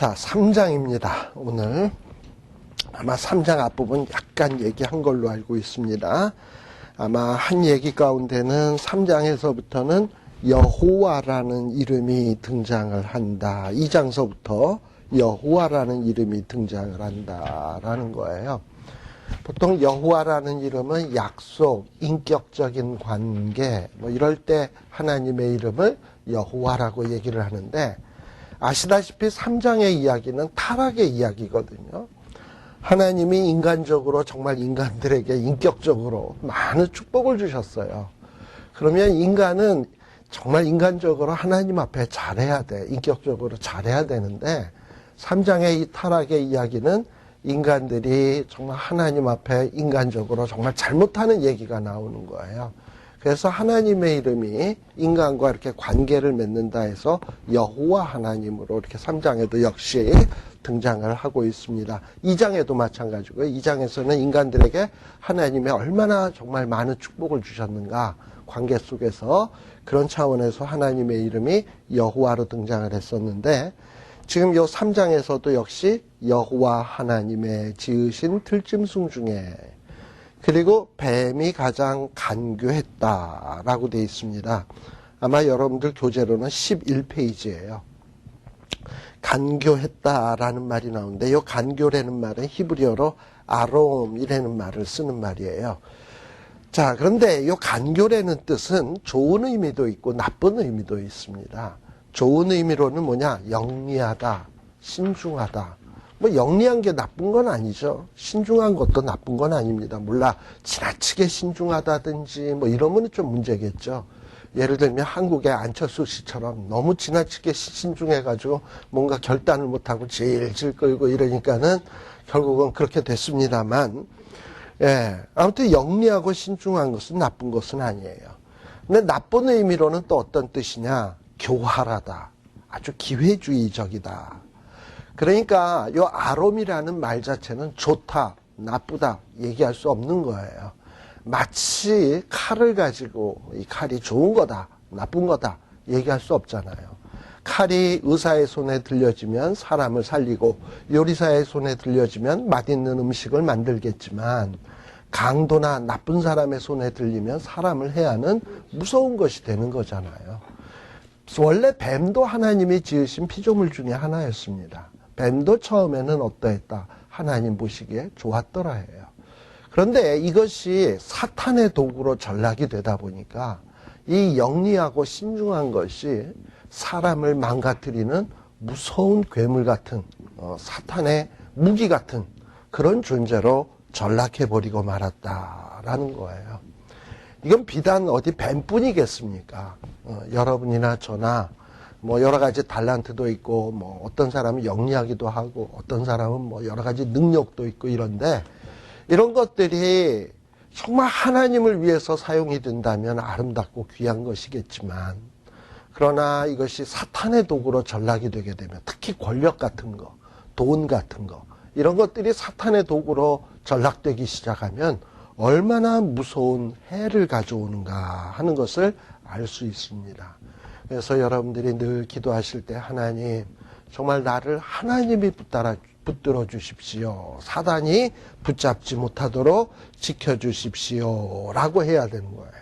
자, 3장입니다. 오늘 아마 3장 앞부분 약간 얘기한 걸로 알고 있습니다. 아마 한 얘기 가운데는 3장에서부터는 여호와라는 이름이 등장을 한다. 2장서부터 여호와라는 이름이 등장을 한다라는 거예요. 보통 여호와라는 이름은 약속, 인격적인 관계, 뭐 이럴 때 하나님의 이름을 여호와라고 얘기를 하는데, 아시다시피 3장의 이야기는 타락의 이야기거든요. 하나님이 인간적으로 정말 인간들에게 인격적으로 많은 축복을 주셨어요. 그러면 인간은 정말 인간적으로 하나님 앞에 잘해야 돼. 인격적으로 잘해야 되는데 3장의 이 타락의 이야기는 인간들이 정말 하나님 앞에 인간적으로 정말 잘못하는 얘기가 나오는 거예요. 그래서 하나님의 이름이 인간과 이렇게 관계를 맺는다 해서 여호와 하나님으로 이렇게 3장에도 역시 등장을 하고 있습니다. 2장에도 마찬가지고요. 2장에서는 인간들에게 하나님이 얼마나 정말 많은 축복을 주셨는가, 관계 속에서 그런 차원에서 하나님의 이름이 여호와로 등장을 했었는데, 지금 요 3장에서도 역시 여호와 하나님의 지으신 들짐승 중에, 그리고 뱀이 가장 간교했다라고 되어 있습니다. 아마 여러분들 교재로는 11페이지예요. 간교했다라는 말이 나오는데, 이 간교라는 말은 히브리어로 아롬이라는 말을 쓰는 말이에요. 자, 그런데 이 간교라는 뜻은 좋은 의미도 있고 나쁜 의미도 있습니다. 좋은 의미로는 뭐냐? 영리하다, 신중하다. 뭐 영리한 게 나쁜 건 아니죠. 신중한 것도 나쁜 건 아닙니다. 몰라 지나치게 신중하다든지 뭐 이러면 좀 문제겠죠. 예를 들면 한국의 안철수 씨처럼 너무 지나치게 신중해가지고 뭔가 결단을 못하고 질질 끌고 이러니까는 결국은 그렇게 됐습니다만, 예, 아무튼 영리하고 신중한 것은 나쁜 것은 아니에요. 근데 나쁜 의미로는 또 어떤 뜻이냐? 교활하다, 아주 기회주의적이다. 그러니까 이 아롬이라는 말 자체는 좋다, 나쁘다 얘기할 수 없는 거예요. 마치 칼을 가지고 이 칼이 좋은 거다, 나쁜 거다 얘기할 수 없잖아요. 칼이 의사의 손에 들려지면 사람을 살리고 요리사의 손에 들려지면 맛있는 음식을 만들겠지만, 강도나 나쁜 사람의 손에 들리면 사람을 해야 하는 무서운 것이 되는 거잖아요. 원래 뱀도 하나님이 지으신 피조물 중에 하나였습니다. 뱀도 처음에는 어떠했다? 하나님 보시기에 좋았더라 해요. 그런데 이것이 사탄의 도구로 전락이 되다 보니까 이 영리하고 신중한 것이 사람을 망가뜨리는 무서운 괴물 같은, 사탄의 무기 같은 그런 존재로 전락해버리고 말았다라는 거예요. 이건 비단 어디 뱀뿐이겠습니까? 여러분이나 저나 뭐 여러 가지 달란트도 있고, 뭐 어떤 사람은 영리하기도 하고, 어떤 사람은 뭐 여러 가지 능력도 있고 이런데, 이런 것들이 정말 하나님을 위해서 사용이 된다면 아름답고 귀한 것이겠지만, 그러나 이것이 사탄의 도구로 전락이 되게 되면, 특히 권력 같은 거, 돈 같은 거, 이런 것들이 사탄의 도구로 전락되기 시작하면 얼마나 무서운 해를 가져오는가 하는 것을 알 수 있습니다. 그래서 여러분들이 늘 기도하실 때, 하나님 정말 나를 하나님이 붙들어 주십시오, 사단이 붙잡지 못하도록 지켜주십시오 라고 해야 되는 거예요.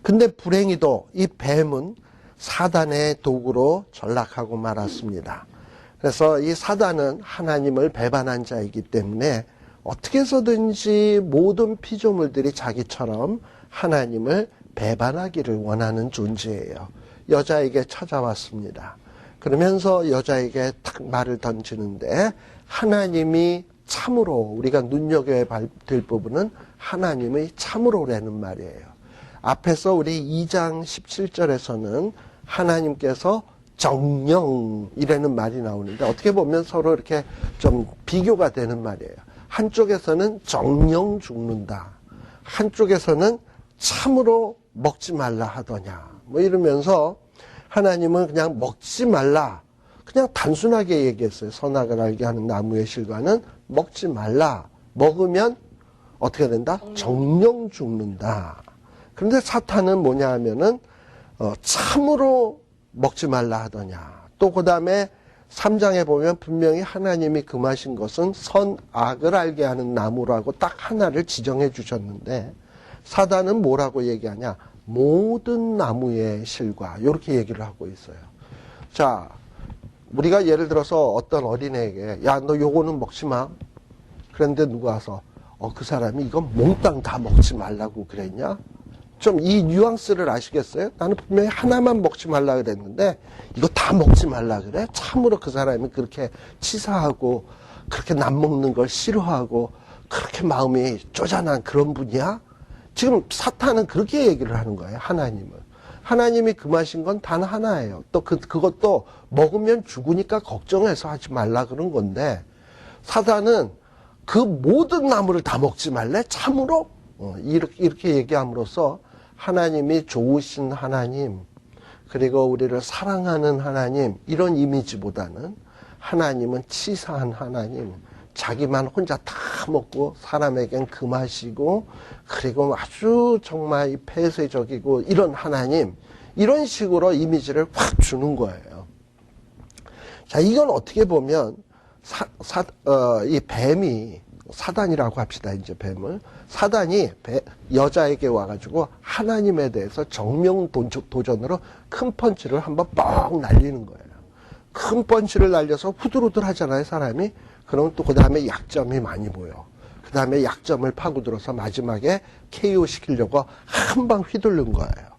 근데 불행히도 이 뱀은 사단의 도구로 전락하고 말았습니다. 그래서 이 사단은 하나님을 배반한 자이기 때문에 어떻게 해서든지 모든 피조물들이 자기처럼 하나님을 배반하기를 원하는 존재예요. 여자에게 찾아왔습니다. 그러면서 여자에게 탁 말을 던지는데, 하나님이 참으로, 우리가 눈여겨야 될 부분은 하나님의 참으로라는 말이에요. 앞에서 우리 2장 17절에서는 하나님께서 정령이라는 말이 나오는데, 어떻게 보면 서로 이렇게 좀 비교가 되는 말이에요. 한쪽에서는 정령 죽는다, 한쪽에서는 참으로 먹지 말라 하더냐, 뭐 이러면서 하나님은 그냥 먹지 말라, 그냥 단순하게 얘기했어요. 선악을 알게 하는 나무의 실과는 먹지 말라, 먹으면 어떻게 된다? 정령 죽는다. 그런데 사탄은 뭐냐 하면은 참으로 먹지 말라 하더냐, 또 그 다음에 3장에 보면 분명히 하나님이 금하신 것은 선악을 알게 하는 나무라고 딱 하나를 지정해 주셨는데, 사단은 뭐라고 얘기하냐? 모든 나무의 실과, 이렇게 얘기를 하고 있어요. 자, 우리가 예를 들어서 어떤 어린애에게, 야, 너 요거는 먹지 마. 그런데 누가 와서, 그 사람이 이건 몽땅 다 먹지 말라고 그랬냐? 좀 이 뉘앙스를 아시겠어요? 나는 분명히 하나만 먹지 말라 그랬는데 이거 다 먹지 말라 그래? 참으로 그 사람이 그렇게 치사하고 그렇게 남 먹는 걸 싫어하고 그렇게 마음이 쪼잔한 그런 분이야? 지금 사탄은 그렇게 얘기를 하는 거예요. 하나님은. 하나님이 금하신 건 단 하나예요. 또 그것도 먹으면 죽으니까 걱정해서 하지 말라 그런 건데, 사단은 그 모든 나무를 다 먹지 말래? 참으로? 이렇게 얘기함으로써 하나님이 좋으신 하나님, 그리고 우리를 사랑하는 하나님, 이런 이미지보다는 하나님은 치사한 하나님, 자기만 혼자 다 먹고 사람에겐 금하시고, 그리고 아주 정말 폐쇄적이고 이런 하나님, 이런 식으로 이미지를 확 주는 거예요. 자, 이건 어떻게 보면 이 뱀이, 사단이라고 합시다, 이제 뱀을. 사단이 여자에게 와가지고 하나님에 대해서 정명도전으로 큰 펀치를 한번 뻥 날리는 거예요. 큰 펀치를 날려서 후들후들 하잖아요, 사람이. 그러면 또 그 다음에 약점이 많이 보여. 그 다음에 약점을 파고들어서 마지막에 KO 시키려고 한 방 휘두른 거예요.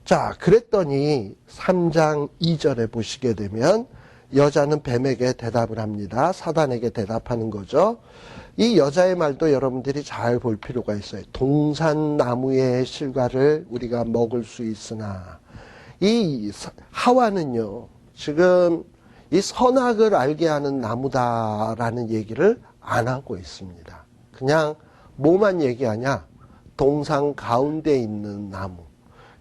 자, 그랬더니 3장 2절에 보시게 되면 여자는 뱀에게 대답을 합니다. 사단에게 대답하는 거죠. 이 여자의 말도 여러분들이 잘 볼 필요가 있어요. 동산나무의 실과를 우리가 먹을 수 있으나, 이 하와는요, 지금 이 선악을 알게 하는 나무다라는 얘기를 안 하고 있습니다. 그냥 뭐만 얘기하냐? 동산 가운데 있는 나무.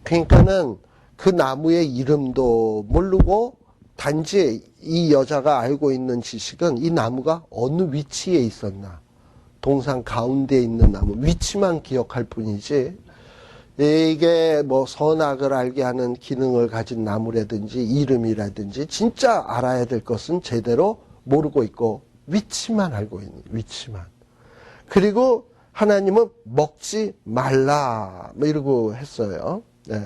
그러니까는 그 나무의 이름도 모르고 단지 이 여자가 알고 있는 지식은 이 나무가 어느 위치에 있었나, 동산 가운데 있는 나무, 위치만 기억할 뿐이지, 이게 뭐 선악을 알게 하는 기능을 가진 나무라든지 이름이라든지 진짜 알아야 될 것은 제대로 모르고 있고 위치만 알고 있는, 위치만. 그리고 하나님은 먹지 말라 뭐 이러고 했어요. 네.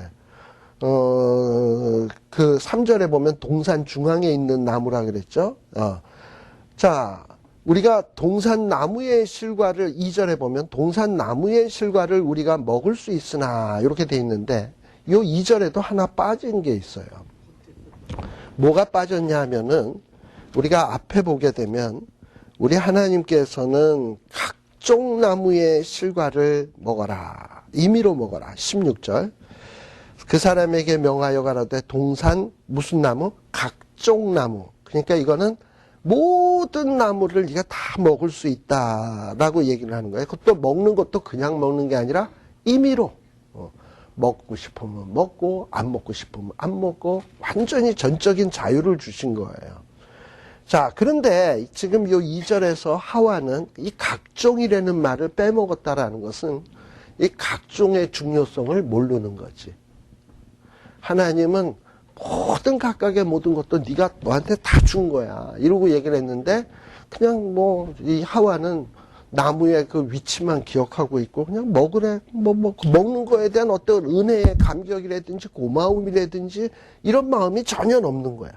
그 3절에 보면 동산 중앙에 있는 나무라 그랬죠. 자, 우리가 동산나무의 실과를 2절에 보면 동산나무의 실과를 우리가 먹을 수 있으나 이렇게 돼 있는데, 이 2절에도 하나 빠진 게 있어요. 뭐가 빠졌냐 하면은, 우리가 앞에 보게 되면 우리 하나님께서는 각종 나무의 실과를 먹어라, 임의로 먹어라. 16절, 그 사람에게 명하여 가라되 동산 무슨 나무? 각종 나무. 그러니까 이거는 모든 나무를 네가 다 먹을 수 있다라고 얘기를 하는 거예요. 그것도 먹는 것도 그냥 먹는 게 아니라 임의로, 먹고 싶으면 먹고 안 먹고 싶으면 안 먹고 완전히 전적인 자유를 주신 거예요. 자, 그런데 지금 요 2절에서 하와는 이 각종이라는 말을 빼먹었다라는 것은 이 각종의 중요성을 모르는 거지. 하나님은 모든 각각의 모든 것도 네가 너한테 다 준 거야, 이러고 얘기를 했는데, 그냥 뭐 이 하와는 나무의 그 위치만 기억하고 있고 그냥 먹으래, 먹는 거에 대한 어떤 은혜의 감격이라든지 고마움이라든지 이런 마음이 전혀 없는 거야.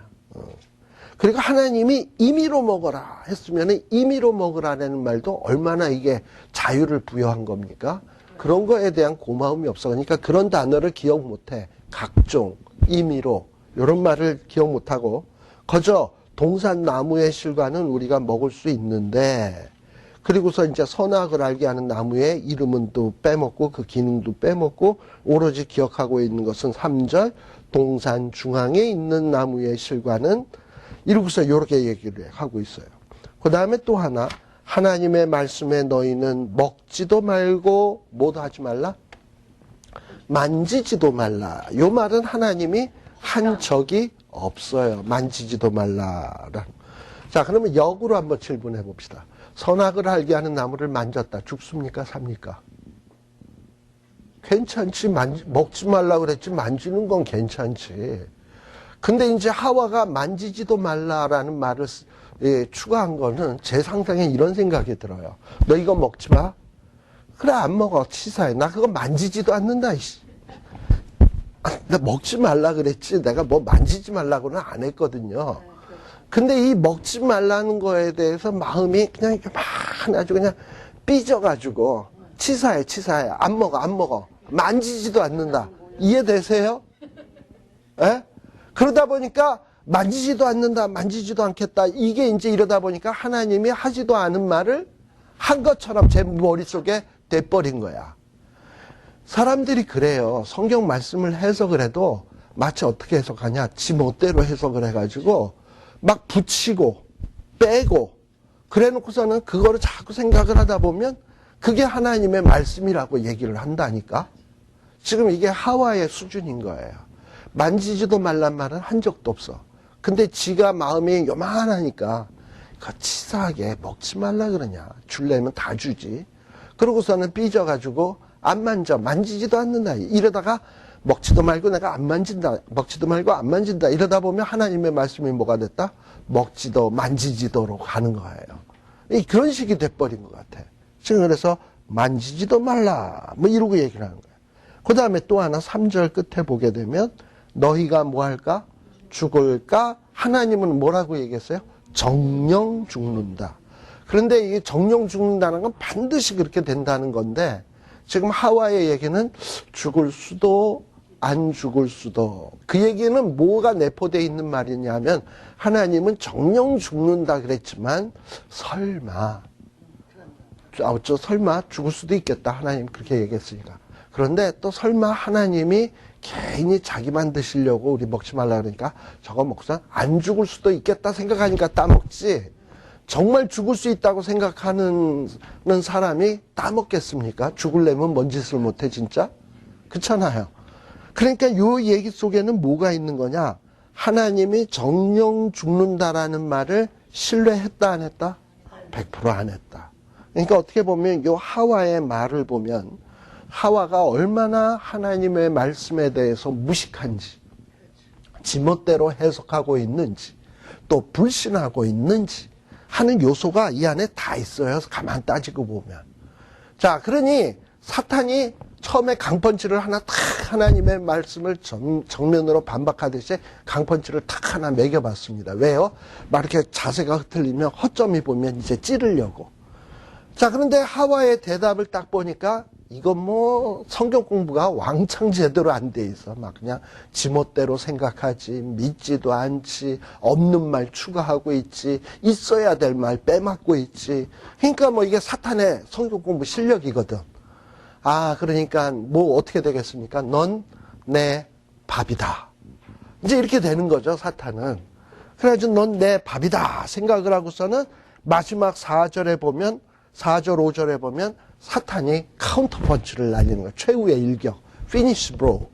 그리고 하나님이 임의로 먹어라 했으면 임의로 먹으라는 말도 얼마나 이게 자유를 부여한 겁니까? 그런 거에 대한 고마움이 없어. 그러니까 그런 단어를 기억 못해. 각종, 임의로, 이런 말을 기억 못하고 거저 동산나무의 실과는 우리가 먹을 수 있는데, 그리고서 이제 선악을 알게 하는 나무의 이름은 또 빼먹고 그 기능도 빼먹고 오로지 기억하고 있는 것은 3절 동산 중앙에 있는 나무의 실과는, 이러고서 이렇게 얘기를 하고 있어요. 그 다음에 또 하나, 하나님의 말씀에 너희는 먹지도 말고 뭐도 하지 말라? 만지지도 말라. 요 말은 하나님이 한 적이 없어요. 만지지도 말라라. 자, 그러면 역으로 한번 질문해 봅시다. 선악을 알게 하는 나무를 만졌다. 죽습니까? 삽니까? 괜찮지. 먹지 말라 그랬지 만지는 건 괜찮지. 근데 이제 하와가 만지지도 말라라는 말을 추가한 거는 제 상상에 이런 생각이 들어요. 너 이거 먹지 마. 그래, 안 먹어. 치사해. 나 그거 만지지도 않는다. 나 먹지 말라 그랬지. 내가 뭐 만지지 말라고는 안 했거든요. 근데 이 먹지 말라는 거에 대해서 마음이 그냥 이렇게 막 아주 그냥 삐져가지고 치사해. 안 먹어. 만지지도 않는다. 이해되세요? 예? 그러다 보니까 만지지도 않겠다. 이게 이제 이러다 보니까 하나님이 하지도 않은 말을 한 것처럼 제 머릿속에 돼버린 거야. 사람들이 그래요. 성경 말씀을 해석을 해도 마치 어떻게 해석하냐. 지 멋대로 해석을 해가지고 막 붙이고 빼고 그래 놓고서는 그거를 자꾸 생각을 하다 보면 그게 하나님의 말씀이라고 얘기를 한다니까. 지금 이게 하와의 수준인 거예요. 만지지도 말란 말은 한 적도 없어. 근데 지가 마음이 요만하니까 치사하게 먹지 말라 그러냐. 줄려면 다 주지. 그러고서는 삐져가지고 안 만지지도 않는다. 이러다가 먹지도 말고 내가 안 만진다. 이러다 보면 하나님의 말씀이 뭐가 됐다? 먹지도 만지지도록 하는 거예요. 그런 식이 돼버린 것 같아. 지금 그래서 만지지도 말라. 뭐 이러고 얘기를 하는 거예요. 그 다음에 또 하나 3절 끝에 보게 되면 너희가 뭐 할까? 죽을까? 하나님은 뭐라고 얘기했어요? 정령 죽는다. 그런데 이게 정령 죽는다는 건 반드시 그렇게 된다는 건데 지금 하와의 얘기는 죽을 수도 안 죽을 수도. 그 얘기는 뭐가 내포되어 있는 말이냐면 하나님은 정령 죽는다 그랬지만 설마 죽을 수도 있겠다. 하나님 그렇게 얘기했으니까. 그런데 또 설마 하나님이 괜히 자기만 드시려고 우리 먹지 말라 그러니까 저거 먹자 안 죽을 수도 있겠다 생각하니까 따먹지. 정말 죽을 수 있다고 생각하는 사람이 따먹겠습니까? 죽으려면 뭔 짓을 못해 진짜? 그렇잖아요. 그러니까 요 얘기 속에는 뭐가 있는 거냐? 하나님이 정령 죽는다라는 말을 신뢰했다 안 했다? 100% 안 했다. 그러니까 어떻게 보면 요 하와의 말을 보면 하와가 얼마나 하나님의 말씀에 대해서 무식한지, 지멋대로 해석하고 있는지, 또 불신하고 있는지 하는 요소가 이 안에 다 있어요. 가만 따지고 보면. 자, 그러니 사탄이 처음에 강펀치를 하나 탁 하나님의 말씀을 정면으로 반박하듯이 강펀치를 탁 하나 매겨봤습니다. 왜요? 막 이렇게 자세가 흐트리면 허점이 보면 이제 찌르려고. 자, 그런데 하와의 대답을 딱 보니까 이건 뭐 성경 공부가 왕창 제대로 안 돼 있어. 막 그냥 지멋대로 생각하지, 믿지도 않지, 없는 말 추가하고 있지, 있어야 될 말 빼먹고 있지. 그러니까 뭐 이게 사탄의 성경 공부 실력이거든. 아, 그러니까 뭐 어떻게 되겠습니까? 넌 내 밥이다. 이제 이렇게 되는 거죠, 사탄은. 그래가지고 넌 내 밥이다 생각을 하고서는 마지막 4절에 보면 4절, 5절에 보면 사탄이 카운터 펀치를 날리는 거예요. 최후의 일격. 피니시 브로.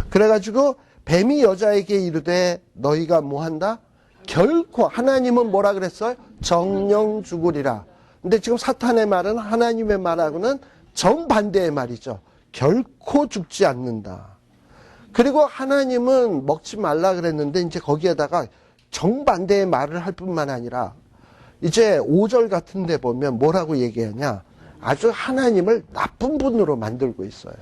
그래가지고 뱀이 여자에게 이르되 너희가 뭐 한다? 결코 하나님은 뭐라 그랬어요? 정령 죽으리라. 근데 지금 사탄의 말은 하나님의 말하고는 정반대의 말이죠. 결코 죽지 않는다. 그리고 하나님은 먹지 말라 그랬는데 이제 거기에다가 정반대의 말을 할 뿐만 아니라 이제 5절 같은 데 보면 뭐라고 얘기하냐. 아주 하나님을 나쁜 분으로 만들고 있어요.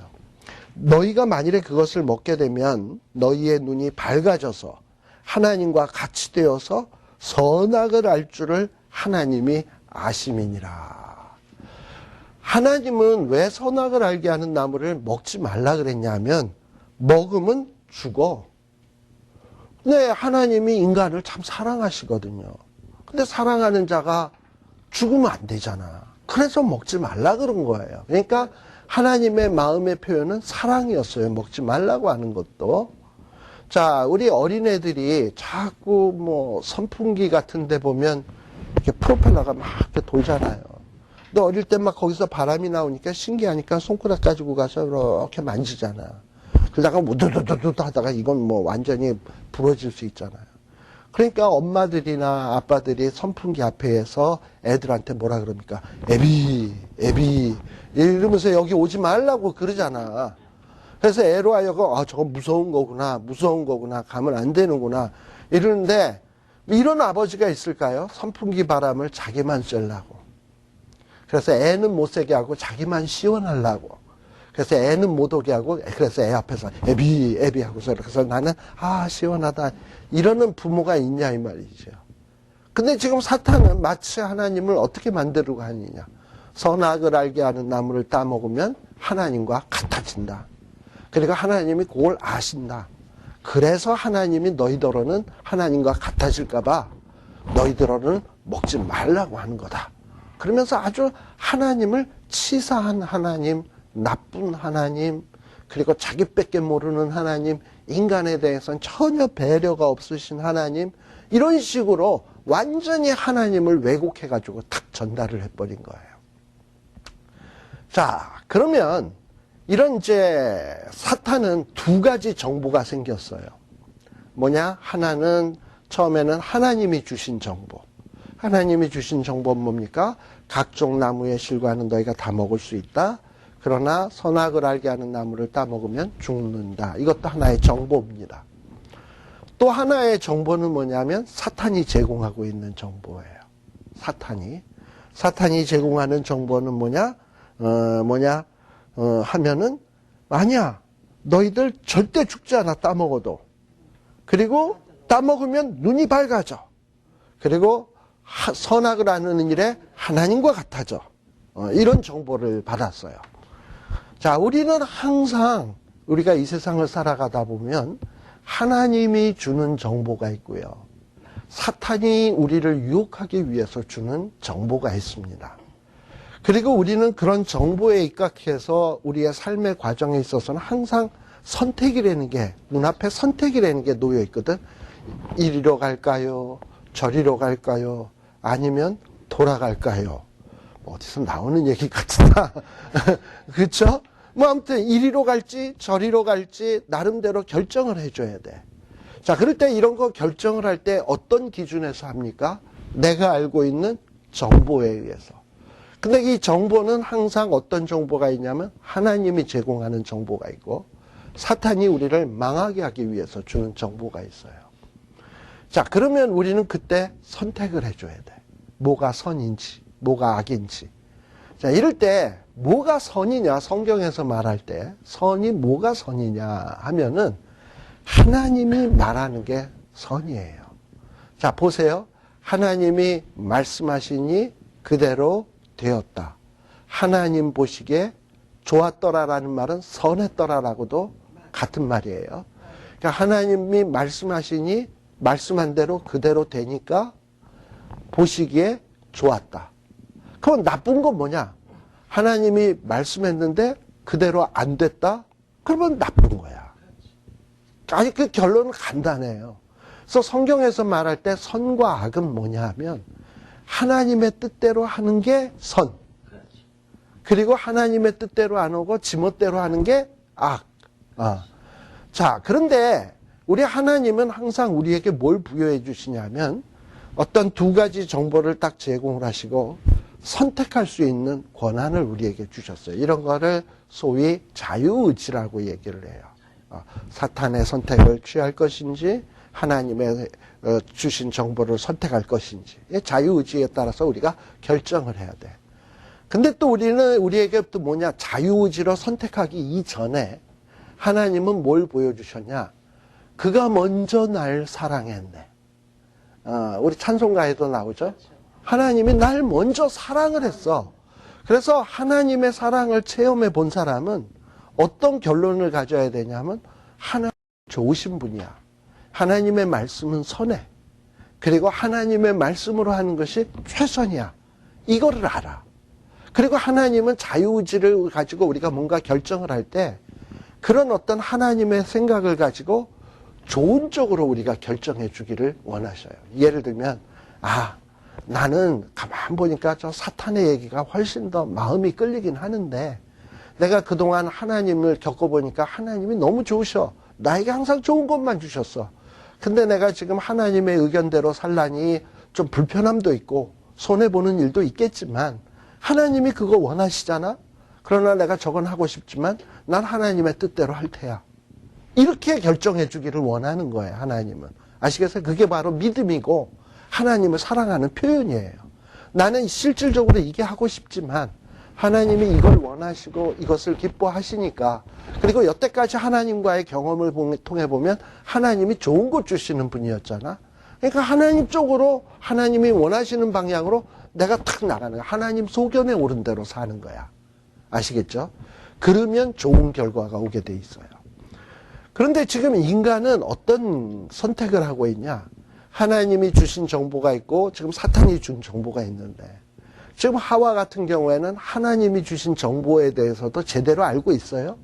너희가 만일에 그것을 먹게 되면 너희의 눈이 밝아져서 하나님과 같이 되어서 선악을 알 줄을 하나님이 아심이니라. 하나님은 왜 선악을 알게 하는 나무를 먹지 말라 그랬냐면 먹으면 죽어. 네, 하나님이 인간을 참 사랑하시거든요. 근데 사랑하는 자가 죽으면 안 되잖아. 그래서 먹지 말라 그런 거예요. 그러니까 하나님의 마음의 표현은 사랑이었어요. 먹지 말라고 하는 것도. 자, 우리 어린애들이 자꾸 뭐 선풍기 같은 데 보면 이렇게 프로펠러가 막 이렇게 돌잖아요. 근데 어릴 때 막 거기서 바람이 나오니까 신기하니까 손가락 가지고 가서 이렇게 만지잖아. 그러다가 우두두두두 하다가 이건 뭐 완전히 부러질 수 있잖아요. 그러니까 엄마들이나 아빠들이 선풍기 앞에서 애들한테 뭐라 그럽니까? 애비 이러면서 여기 오지 말라고 그러잖아. 그래서 애로 하여금 저거 무서운 거구나 가면 안 되는구나 이러는데 이런 아버지가 있을까요? 선풍기 바람을 자기만 쐬려고. 그래서 애는 못 새게 하고 자기만 시원하려고. 그래서 애는 못 오게 하고 그래서 애 앞에서 애비 하고서 그래서 나는 시원하다 이러는 부모가 있냐 이 말이죠. 근데 지금 사탄은 마치 하나님을 어떻게 만들려고 하느냐. 선악을 알게 하는 나무를 따먹으면 하나님과 같아진다. 그리고 하나님이 그걸 아신다. 그래서 하나님이 너희더러는 하나님과 같아질까봐 너희더러는 먹지 말라고 하는 거다. 그러면서 아주 하나님을 치사한 하나님, 나쁜 하나님, 그리고 자기밖에 모르는 하나님, 인간에 대해서는 전혀 배려가 없으신 하나님, 이런 식으로 완전히 하나님을 왜곡해가지고 탁 전달을 해버린 거예요. 자, 그러면 이런 이제 사탄은 두 가지 정보가 생겼어요. 뭐냐? 하나는 처음에는 하나님이 주신 정보. 하나님이 주신 정보는 뭡니까? 각종 나무의 실과는 너희가 다 먹을 수 있다. 그러나 선악을 알게 하는 나무를 따먹으면 죽는다. 이것도 하나의 정보입니다. 또 하나의 정보는 뭐냐면 사탄이 제공하고 있는 정보예요. 사탄이 제공하는 정보는 뭐냐? 하면은 아니야. 너희들 절대 죽지 않아 따먹어도. 그리고 따먹으면 눈이 밝아져. 그리고 선악을 아는 일에 하나님과 같아져. 이런 정보를 받았어요. 자, 우리는 항상 우리가 이 세상을 살아가다 보면 하나님이 주는 정보가 있고요. 사탄이 우리를 유혹하기 위해서 주는 정보가 있습니다. 그리고 우리는 그런 정보에 입각해서 우리의 삶의 과정에 있어서는 항상 선택이라는 게, 눈앞에 선택이라는 게 놓여 있거든. 이리로 갈까요? 저리로 갈까요? 아니면 돌아갈까요? 어디서 나오는 얘기 같다. 그렇죠? 뭐 아무튼 이리로 갈지 저리로 갈지 나름대로 결정을 해줘야 돼. 자, 그럴 때 이런 거 결정을 할 때 어떤 기준에서 합니까? 내가 알고 있는 정보에 의해서. 근데 이 정보는 항상 어떤 정보가 있냐면 하나님이 제공하는 정보가 있고 사탄이 우리를 망하게 하기 위해서 주는 정보가 있어요. 자, 그러면 우리는 그때 선택을 해줘야 돼. 뭐가 선인지, 뭐가 악인지. 자, 이럴 때 뭐가 선이냐, 성경에서 말할 때 선이 뭐가 선이냐 하면은 하나님이 말하는 게 선이에요. 자, 보세요. 하나님이 말씀하시니 그대로 되었다. 하나님 보시기에 좋았더라라는 말은 선했더라라고도 같은 말이에요. 그러니까 하나님이 말씀하시니 말씀한 대로 그대로 되니까 보시기에 좋았다. 그럼 나쁜 건 뭐냐? 하나님이 말씀했는데 그대로 안 됐다? 그러면 나쁜 거야. 아니, 그 결론은 간단해요. 그래서 성경에서 말할 때 선과 악은 뭐냐 하면 하나님의 뜻대로 하는 게 선. 그리고 하나님의 뜻대로 안 오고 지멋대로 하는 게 악. 자, 그런데 우리 하나님은 항상 우리에게 뭘 부여해 주시냐면 어떤 두 가지 정보를 딱 제공을 하시고 선택할 수 있는 권한을 우리에게 주셨어요. 이런 거를 소위 자유의지라고 얘기를 해요. 사탄의 선택을 취할 것인지 하나님의 주신 정보를 선택할 것인지 자유의지에 따라서 우리가 결정을 해야 돼. 근데 또 우리에게 또 뭐냐, 자유의지로 선택하기 이전에 하나님은 뭘 보여주셨냐? 그가 먼저 날 사랑했네. 우리 찬송가에도 나오죠. 하나님이 날 먼저 사랑을 했어. 그래서 하나님의 사랑을 체험해 본 사람은 어떤 결론을 가져야 되냐면 하나님 좋으신 분이야. 하나님의 말씀은 선해. 그리고 하나님의 말씀으로 하는 것이 최선이야. 이거를 알아. 그리고 하나님은 자유의지를 가지고 우리가 뭔가 결정을 할 때 그런 어떤 하나님의 생각을 가지고 좋은 쪽으로 우리가 결정해 주기를 원하셔요. 예를 들면 나는 가만 보니까 저 사탄의 얘기가 훨씬 더 마음이 끌리긴 하는데 내가 그동안 하나님을 겪어보니까 하나님이 너무 좋으셔. 나에게 항상 좋은 것만 주셨어. 근데 내가 지금 하나님의 의견대로 살라니 좀 불편함도 있고 손해보는 일도 있겠지만 하나님이 그거 원하시잖아? 그러나 내가 저건 하고 싶지만 난 하나님의 뜻대로 할 테야. 이렇게 결정해 주기를 원하는 거예요, 하나님은. 아시겠어요? 그게 바로 믿음이고 하나님을 사랑하는 표현이에요. 나는 실질적으로 이게 하고 싶지만 하나님이 이걸 원하시고 이것을 기뻐하시니까, 그리고 여태까지 하나님과의 경험을 통해 보면 하나님이 좋은 것 주시는 분이었잖아. 그러니까 하나님 쪽으로, 하나님이 원하시는 방향으로 내가 탁 나가는 거야. 하나님 소견에 오른 대로 사는 거야. 아시겠죠? 그러면 좋은 결과가 오게 돼 있어요. 그런데 지금 인간은 어떤 선택을 하고 있냐? 하나님이 주신 정보가 있고 지금 사탄이 준 정보가 있는데, 지금 하와 같은 경우에는 하나님이 주신 정보에 대해서도 제대로 알고 있어요.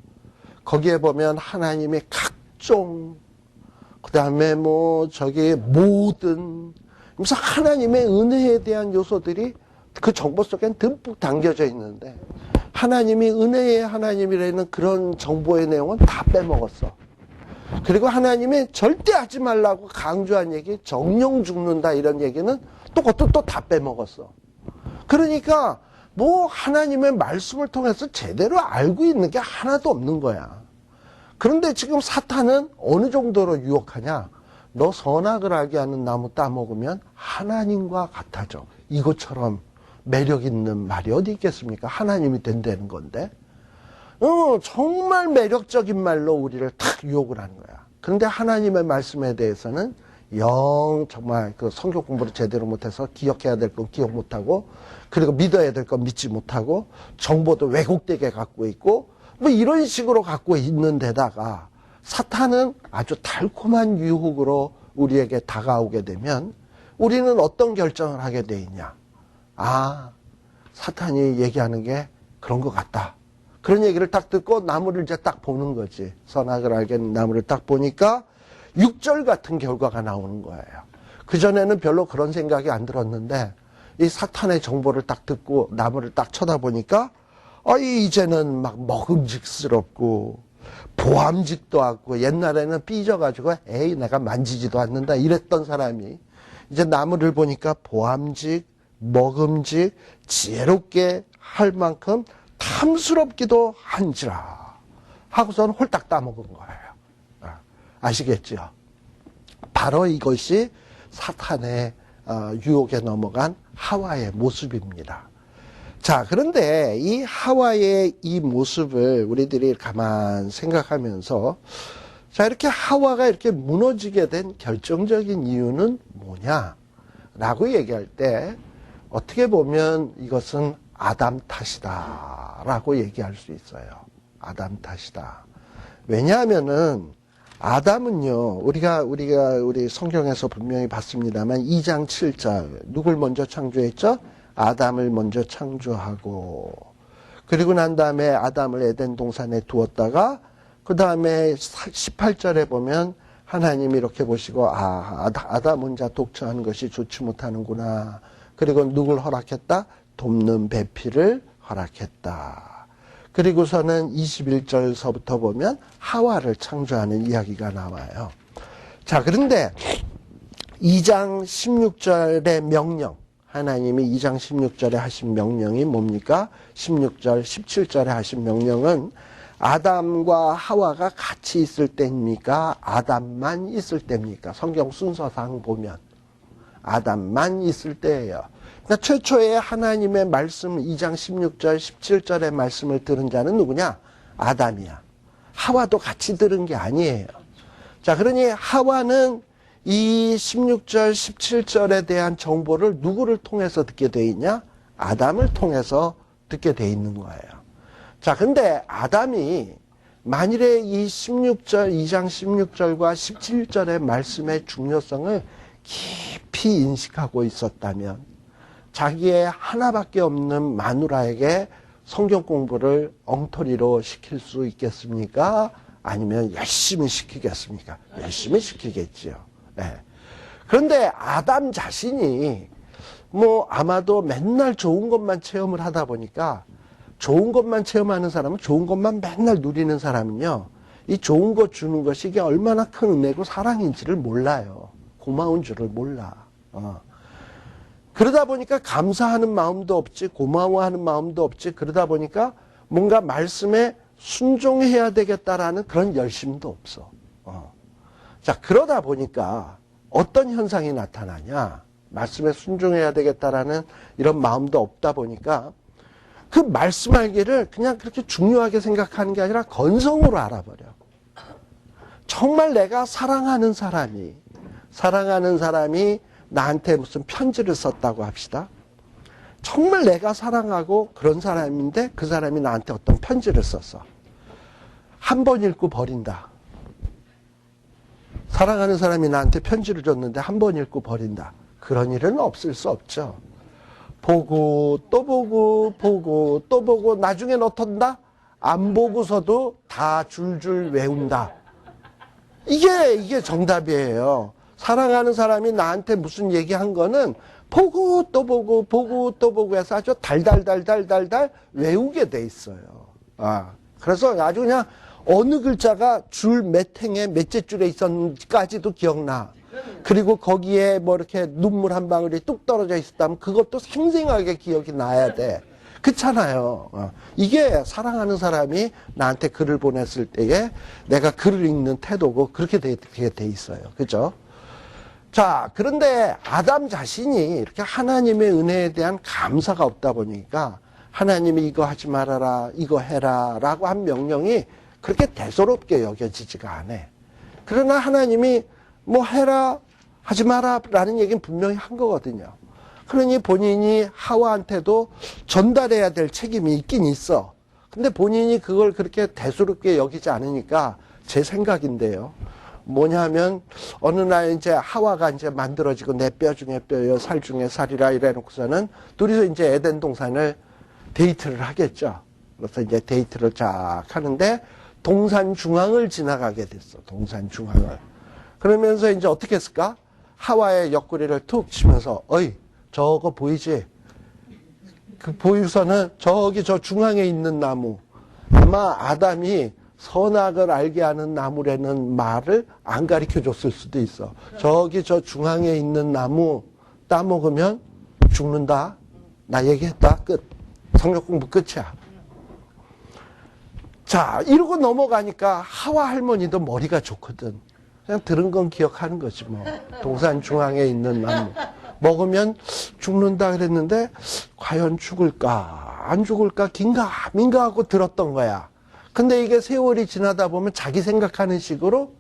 거기에 보면 하나님의 각종, 그 다음에 모든, 그래서 하나님의 은혜에 대한 요소들이 그 정보 속엔 듬뿍 담겨져 있는데, 하나님이 은혜의 하나님이라는 그런 정보의 내용은 다 빼먹었어. 그리고 하나님이 절대 하지 말라고 강조한 얘기, 정령 죽는다 이런 얘기는 또 그것도 또 다 빼먹었어. 그러니까 하나님의 말씀을 통해서 제대로 알고 있는 게 하나도 없는 거야. 그런데 지금 사탄은 어느 정도로 유혹하냐? 너 선악을 알게 하는 나무 따먹으면 하나님과 같아져. 이것처럼 매력 있는 말이 어디 있겠습니까? 하나님이 된다는 건데. 정말 매력적인 말로 우리를 탁 유혹을 하는 거야. 그런데 하나님의 말씀에 대해서는 정말 그 성경 공부를 제대로 못해서 기억해야 될 건 기억 못하고, 그리고 믿어야 될 건 믿지 못하고, 정보도 왜곡되게 갖고 있고, 이런 식으로 갖고 있는 데다가 사탄은 아주 달콤한 유혹으로 우리에게 다가오게 되면 우리는 어떤 결정을 하게 돼 있냐? 사탄이 얘기하는 게 그런 것 같다. 그런 얘기를 딱 듣고 나무를 이제 딱 보는 거지. 선악을 알겠는 나무를 딱 보니까 6절 같은 결과가 나오는 거예요. 그전에는 별로 그런 생각이 안 들었는데 이 사탄의 정보를 딱 듣고 나무를 딱 쳐다보니까 이제는 막 먹음직스럽고 보암직도 않고, 옛날에는 삐져가지고 에이 내가 만지지도 않는다 이랬던 사람이 이제 나무를 보니까 보암직, 먹음직, 지혜롭게 할 만큼 탐스럽기도 한지라 하고서는 홀딱 따먹은 거예요. 아시겠죠? 바로 이것이 사탄의 유혹에 넘어간 하와의 모습입니다. 자, 그런데 이 하와의 이 모습을 우리들이 가만 생각하면서, 자, 이렇게 하와가 이렇게 무너지게 된 결정적인 이유는 뭐냐라고 얘기할 때 어떻게 보면 이것은 아담 탓이다라고 얘기할 수 있어요. 아담 탓이다. 왜냐하면은 아담은요, 우리 성경에서 분명히 봤습니다만 2장 7절 누굴 먼저 창조했죠? 아담을 먼저 창조하고, 그리고 난 다음에 아담을 에덴 동산에 두었다가 그 다음에 18절에 보면 하나님이 이렇게 보시고 아담 혼자 독처하는 것이 좋지 못하는구나. 그리고 누굴 허락했다? 돕는 배필을 허락했다. 그리고서는 21절서부터 보면 하와를 창조하는 이야기가 나와요. 자, 그런데 2장 16절의 명령, 하나님이 2장 16절에 하신 명령이 뭡니까? 16절, 17절에 하신 명령은 아담과 하와가 같이 있을 때입니까? 아담만 있을 때입니까? 성경 순서상 보면 아담만 있을 때예요. 그러니까 최초에 하나님의 말씀 2장 16절, 17절의 말씀을 들은 자는 누구냐? 아담이야. 하와도 같이 들은 게 아니에요. 자, 그러니 하와는 이 16절, 17절에 대한 정보를 누구를 통해서 듣게 돼 있냐? 아담을 통해서 듣게 돼 있는 거예요. 자, 근데 아담이 만일에 이 16절, 2장 16절과 17절의 말씀의 중요성을 깊이 인식하고 있었다면 자기의 하나밖에 없는 마누라에게 성경 공부를 엉터리로 시킬 수 있겠습니까? 아니면 열심히 시키겠습니까? 열심히 시키겠지요. 네. 그런데 아담 자신이 아마도 맨날 좋은 것만 체험을 하다 보니까, 좋은 것만 체험하는 사람은 좋은 것만 맨날 누리는 사람은요, 이 좋은 것 주는 것이 이게 얼마나 큰 은혜고 사랑인지를 몰라요. 고마운 줄을 몰라. 그러다 보니까 감사하는 마음도 없지, 고마워하는 마음도 없지. 그러다 보니까 뭔가 말씀에 순종해야 되겠다라는 그런 열심도 없어. 자, 그러다 보니까 어떤 현상이 나타나냐. 말씀에 순종해야 되겠다라는 이런 마음도 없다 보니까 그 말씀 알기를 그냥 그렇게 중요하게 생각하는 게 아니라 건성으로 알아버려. 정말 내가 사랑하는 사람이 나한테 무슨 편지를 썼다고 합시다. 정말 내가 사랑하고 그런 사람인데 그 사람이 나한테 어떤 편지를 썼어. 한 번 읽고 버린다. 사랑하는 사람이 나한테 편지를 줬는데 한 번 읽고 버린다. 그런 일은 없을 수 없죠. 보고 또 보고 보고 또 보고 나중엔 어떤다? 안 보고서도 다 줄줄 외운다. 이게 정답이에요. 사랑하는 사람이 나한테 무슨 얘기한 거는 보고 또 보고 보고 또 보고 해서 아주 달달달달달달 외우게 돼 있어요. 그래서 아주 그냥 어느 글자가 줄 몇 행에 몇째 줄에 있었는지까지도 기억나. 그리고 거기에 뭐 이렇게 눈물 한 방울이 뚝 떨어져 있었다면 그것도 생생하게 기억이 나야 돼. 그렇잖아요. 이게 사랑하는 사람이 나한테 글을 보냈을 때에 내가 글을 읽는 태도고 그렇게 돼 있어요. 그죠? 자, 그런데 아담 자신이 이렇게 하나님의 은혜에 대한 감사가 없다 보니까 하나님이 이거 하지 말아라, 이거 해라 라고 한 명령이 그렇게 대수롭게 여겨지지가 않아. 그러나 하나님이 뭐 해라, 하지 마라 라는 얘기는 분명히 한 거거든요. 그러니 본인이 하와한테도 전달해야 될 책임이 있긴 있어. 근데 본인이 그걸 그렇게 대수롭게 여기지 않으니까 제 생각인데요. 뭐냐면 어느 날 이제 하와가 이제 만들어지고 내 뼈 중에 뼈요, 살 중에 살이라 이래 놓고서는 둘이서 이제 에덴 동산을 데이트를 하겠죠. 그래서 이제 데이트를 쫙 하는데 동산 중앙을 지나가게 됐어. 동산 중앙을. 그러면서 이제 어떻게 했을까? 하와의 옆구리를 툭 치면서 어이 저거 보이지? 그 보유서는 저기 저 중앙에 있는 나무. 아마 아담이 선악을 알게 하는 나무라는 말을 안 가르쳐 줬을 수도 있어. 저기 저 중앙에 있는 나무 따먹으면 죽는다. 나 얘기했다. 끝. 성경 공부 끝이야. 자, 이러고 넘어가니까 하와 할머니도 머리가 좋거든. 그냥 들은 건 기억하는 거지 뭐. 동산 중앙에 있는 나무. 먹으면 죽는다 그랬는데 과연 죽을까 안 죽을까 긴가민가 하고 들었던 거야. 근데 이게 세월이 지나다 보면 자기 생각하는 식으로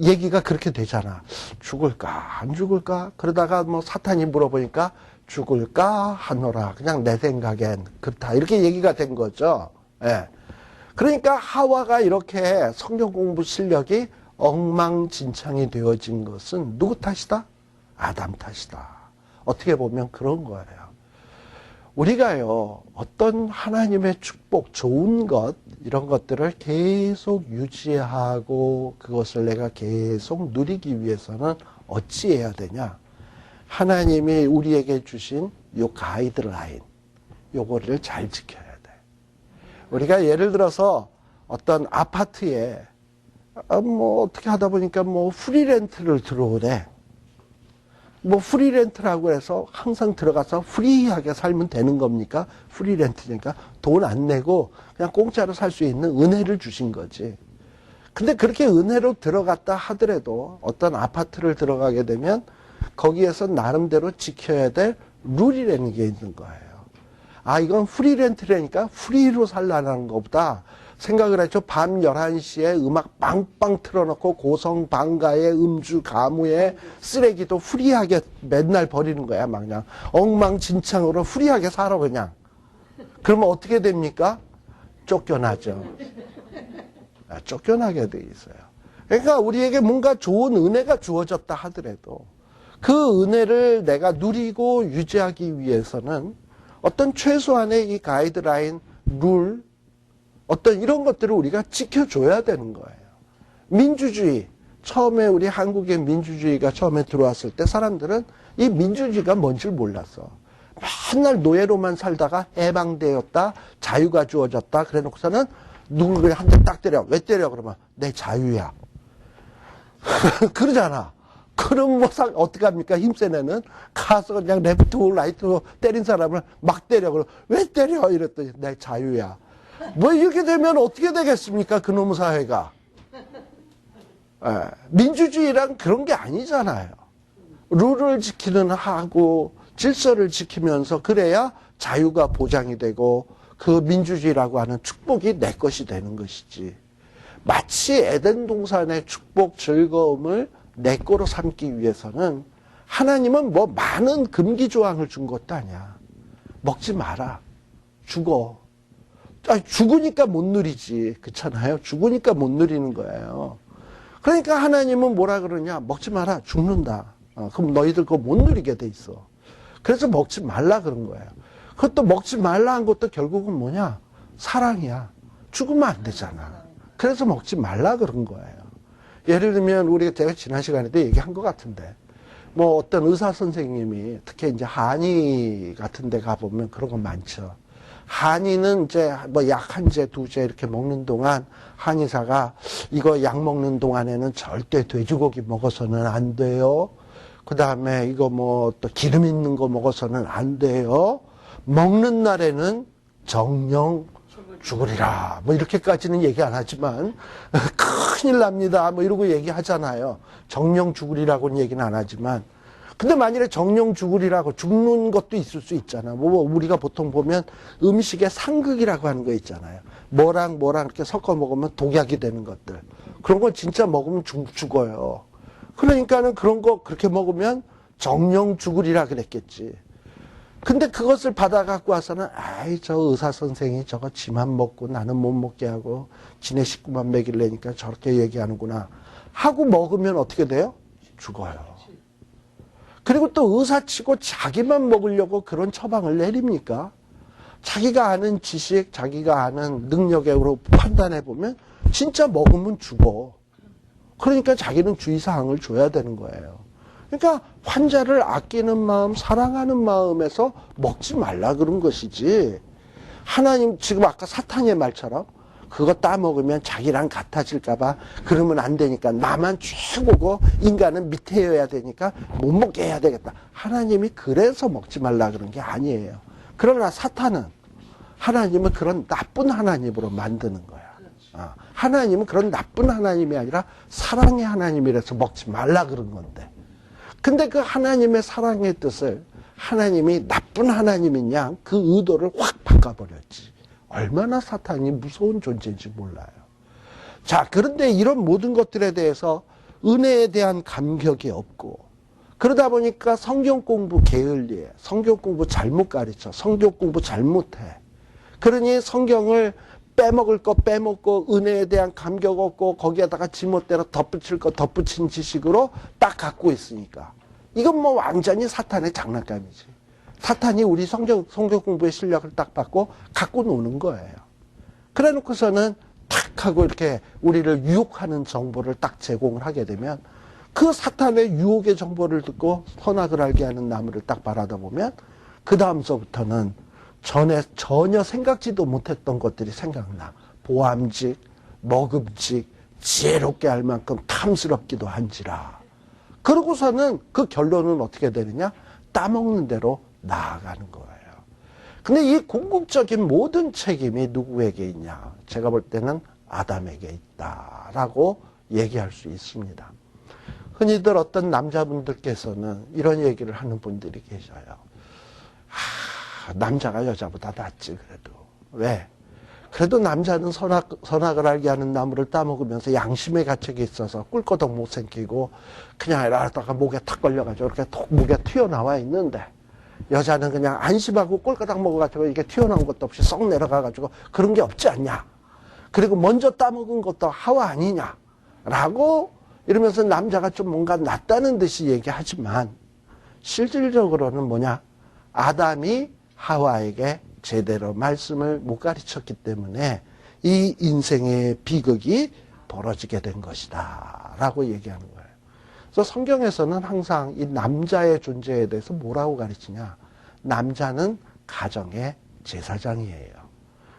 얘기가 그렇게 되잖아. 죽을까 안 죽을까 그러다가 뭐 사탄이 물어보니까 죽을까 하노라. 그냥 내 생각엔 그렇다. 이렇게 얘기가 된 거죠. 예. 그러니까 하와가 이렇게 성경 공부 실력이 엉망진창이 되어진 것은 누구 탓이다? 아담 탓이다. 어떻게 보면 그런 거예요. 우리가요, 어떤 하나님의 축복, 좋은 것, 이런 것들을 계속 유지하고 그것을 내가 계속 누리기 위해서는 어찌해야 되냐? 하나님이 우리에게 주신 요 가이드라인, 요거를 잘 지켜야 돼. 우리가 예를 들어서 어떤 아파트에 뭐 어떻게 하다 보니까 뭐 프리렌트를 들어오래. 뭐 프리렌트라고 해서 항상 들어가서 프리하게 살면 되는 겁니까? 프리렌트니까 돈 안 내고 그냥 공짜로 살 수 있는 은혜를 주신 거지. 근데 그렇게 은혜로 들어갔다 하더라도 어떤 아파트를 들어가게 되면 거기에서 나름대로 지켜야 될 룰이라는 게 있는 거예요. 아, 이건 프리렌트라니까 프리로 살라는 것보다 생각을 했죠. 밤 11시에 음악 빵빵 틀어놓고 고성방가에 음주 가무에 쓰레기도 후리하게 맨날 버리는 거야. 막 그냥 엉망진창으로 후리하게 살아 그냥. 그러면 어떻게 됩니까? 쫓겨나죠. 쫓겨나게 돼 있어요. 그러니까 우리에게 뭔가 좋은 은혜가 주어졌다 하더라도 그 은혜를 내가 누리고 유지하기 위해서는 어떤 최소한의 이 가이드라인, 룰, 어떤 이런 것들을 우리가 지켜줘야 되는 거예요. 민주주의. 처음에 우리 한국의 민주주의가 처음에 들어왔을 때 사람들은 이 민주주의가 뭔지 몰랐어. 맨날 노예로만 살다가 해방되었다, 자유가 주어졌다, 그래 놓고서는 누구를 한 대 딱 때려. 왜 때려? 그러면 내 자유야. 그러잖아. 그럼 뭐 어떻게 합니까? 힘센 애는 가서 그냥 레프트 라이트로 때린 사람을 막 때려. 그럼 왜 때려? 이랬더니 내 자유야. 뭐 이렇게 되면 어떻게 되겠습니까? 그놈의 사회가. 민주주의란 그런 게 아니잖아요. 룰을 지키는 하고 질서를 지키면서 그래야 자유가 보장이 되고 그 민주주의라고 하는 축복이 내 것이 되는 것이지. 마치 에덴 동산의 축복, 즐거움을 내 거로 삼기 위해서는 하나님은 뭐 많은 금기 조항을 준 것도 아니야. 먹지 마라. 죽어. 죽으니까 못 누리지. 그렇잖아요. 죽으니까 못 누리는 거예요. 그러니까 하나님은 뭐라 그러냐. 먹지 마라. 죽는다. 그럼 너희들 그거 못 누리게 돼 있어. 그래서 먹지 말라 그런 거예요. 그것도 먹지 말라 한 것도 결국은 뭐냐? 사랑이야. 죽으면 안 되잖아. 그래서 먹지 말라 그런 거예요. 예를 들면 우리가 제가 지난 시간에도 얘기한 것 같은데 뭐 어떤 의사 선생님이 특히 이제 한의 같은 데 가보면 그런 거 많죠. 한의는 이제 뭐 약 한 제, 두 제 이렇게 먹는 동안 한의사가 이거 약 먹는 동안에는 절대 돼지고기 먹어서는 안 돼요. 그 다음에 이거 뭐 또 기름 있는 거 먹어서는 안 돼요. 먹는 날에는 정령 죽으리라. 뭐 이렇게까지는 얘기 안 하지만 큰일 납니다. 뭐 이러고 얘기하잖아요. 정령 죽으리라고는 얘기는 안 하지만 근데 만일에 정령 죽으리라고 죽는 것도 있을 수 있잖아. 뭐 우리가 보통 보면 음식에 상극이라고 하는 거 있잖아요. 뭐랑 뭐랑 이렇게 섞어 먹으면 독약이 되는 것들. 그런 건 진짜 먹으면 죽어요. 그러니까는 그런 거 그렇게 먹으면 정령 죽으리라 그랬겠지. 근데 그것을 받아 갖고 와서는 아이 저 의사 선생이 저거 지만 먹고 나는 못 먹게 하고 지네 식구만 먹이려니까 저렇게 얘기하는구나 하고 먹으면 어떻게 돼요? 죽어요. 그리고 또 의사치고 자기만 먹으려고 그런 처방을 내립니까? 자기가 아는 지식, 자기가 아는 능력으로 판단해 보면 진짜 먹으면 죽어. 그러니까 자기는 주의사항을 줘야 되는 거예요. 그러니까 환자를 아끼는 마음, 사랑하는 마음에서 먹지 말라 그런 것이지. 하나님 지금 아까 사탄의 말처럼 그거 따먹으면 자기랑 같아질까 봐 그러면 안 되니까 나만 최고고 인간은 밑에여야 되니까 못 먹게 해야 되겠다. 하나님이 그래서 먹지 말라 그런 게 아니에요. 그러나 사탄은 하나님은 그런 나쁜 하나님으로 만드는 거야. 하나님은 그런 나쁜 하나님이 아니라 사랑의 하나님이라서 먹지 말라 그런 건데. 근데 그 하나님의 사랑의 뜻을 하나님이 나쁜 하나님이냐 그 의도를 확 바꿔버렸지. 얼마나 사탄이 무서운 존재인지 몰라요. 자, 그런데 이런 모든 것들에 대해서 은혜에 대한 감격이 없고 그러다 보니까 성경 공부 게을리해. 성경 공부 잘못 가르쳐. 성경 공부 잘못해. 그러니 성경을 빼먹을 거 빼먹고 은혜에 대한 감격 없고 거기에다가 지멋대로 덧붙일 거 덧붙인 지식으로 딱 갖고 있으니까 이건 뭐 완전히 사탄의 장난감이지. 사탄이 우리 성경 공부의 실력을 딱 받고 갖고 노는 거예요. 그래 놓고서는 탁 하고 이렇게 우리를 유혹하는 정보를 딱 제공을 하게 되면 그 사탄의 유혹의 정보를 듣고 선악을 알게 하는 나무를 딱 바라다 보면 그 다음서부터는 전혀 생각지도 못했던 것들이 생각나. 보암직, 먹음직, 지혜롭게 할 만큼 탐스럽기도 한지라. 그러고서는 그 결론은 어떻게 되느냐? 따먹는 대로 나아가는 거예요. 근데 이 궁극적인 모든 책임이 누구에게 있냐? 제가 볼 때는 아담에게 있다라고 얘기할 수 있습니다. 흔히들 어떤 남자분들께서는 이런 얘기를 하는 분들이 계셔요. 남자가 여자보다 낫지 그래도. 왜? 그래도 남자는 선악을 알게 하는 나무를 따먹으면서 양심의 가책이 있어서 꿀거덕 못 생기고 그냥 이러다가 목에 탁 걸려가지고 이렇게 목에 튀어나와 있는데 여자는 그냥 안심하고 꿀거덕 먹어가지고 이게 튀어나온 것도 없이 쏙 내려가가지고 그런 게 없지 않냐. 그리고 먼저 따먹은 것도 하와 아니냐. 라고 이러면서 남자가 좀 뭔가 낫다는 듯이 얘기하지만 실질적으로는 뭐냐. 아담이 하와에게 제대로 말씀을 못 가르쳤기 때문에 이 인생의 비극이 벌어지게 된 것이다 라고 얘기하는 거예요. 그래서 성경에서는 항상 이 남자의 존재에 대해서 뭐라고 가르치냐. 남자는 가정의 제사장이에요.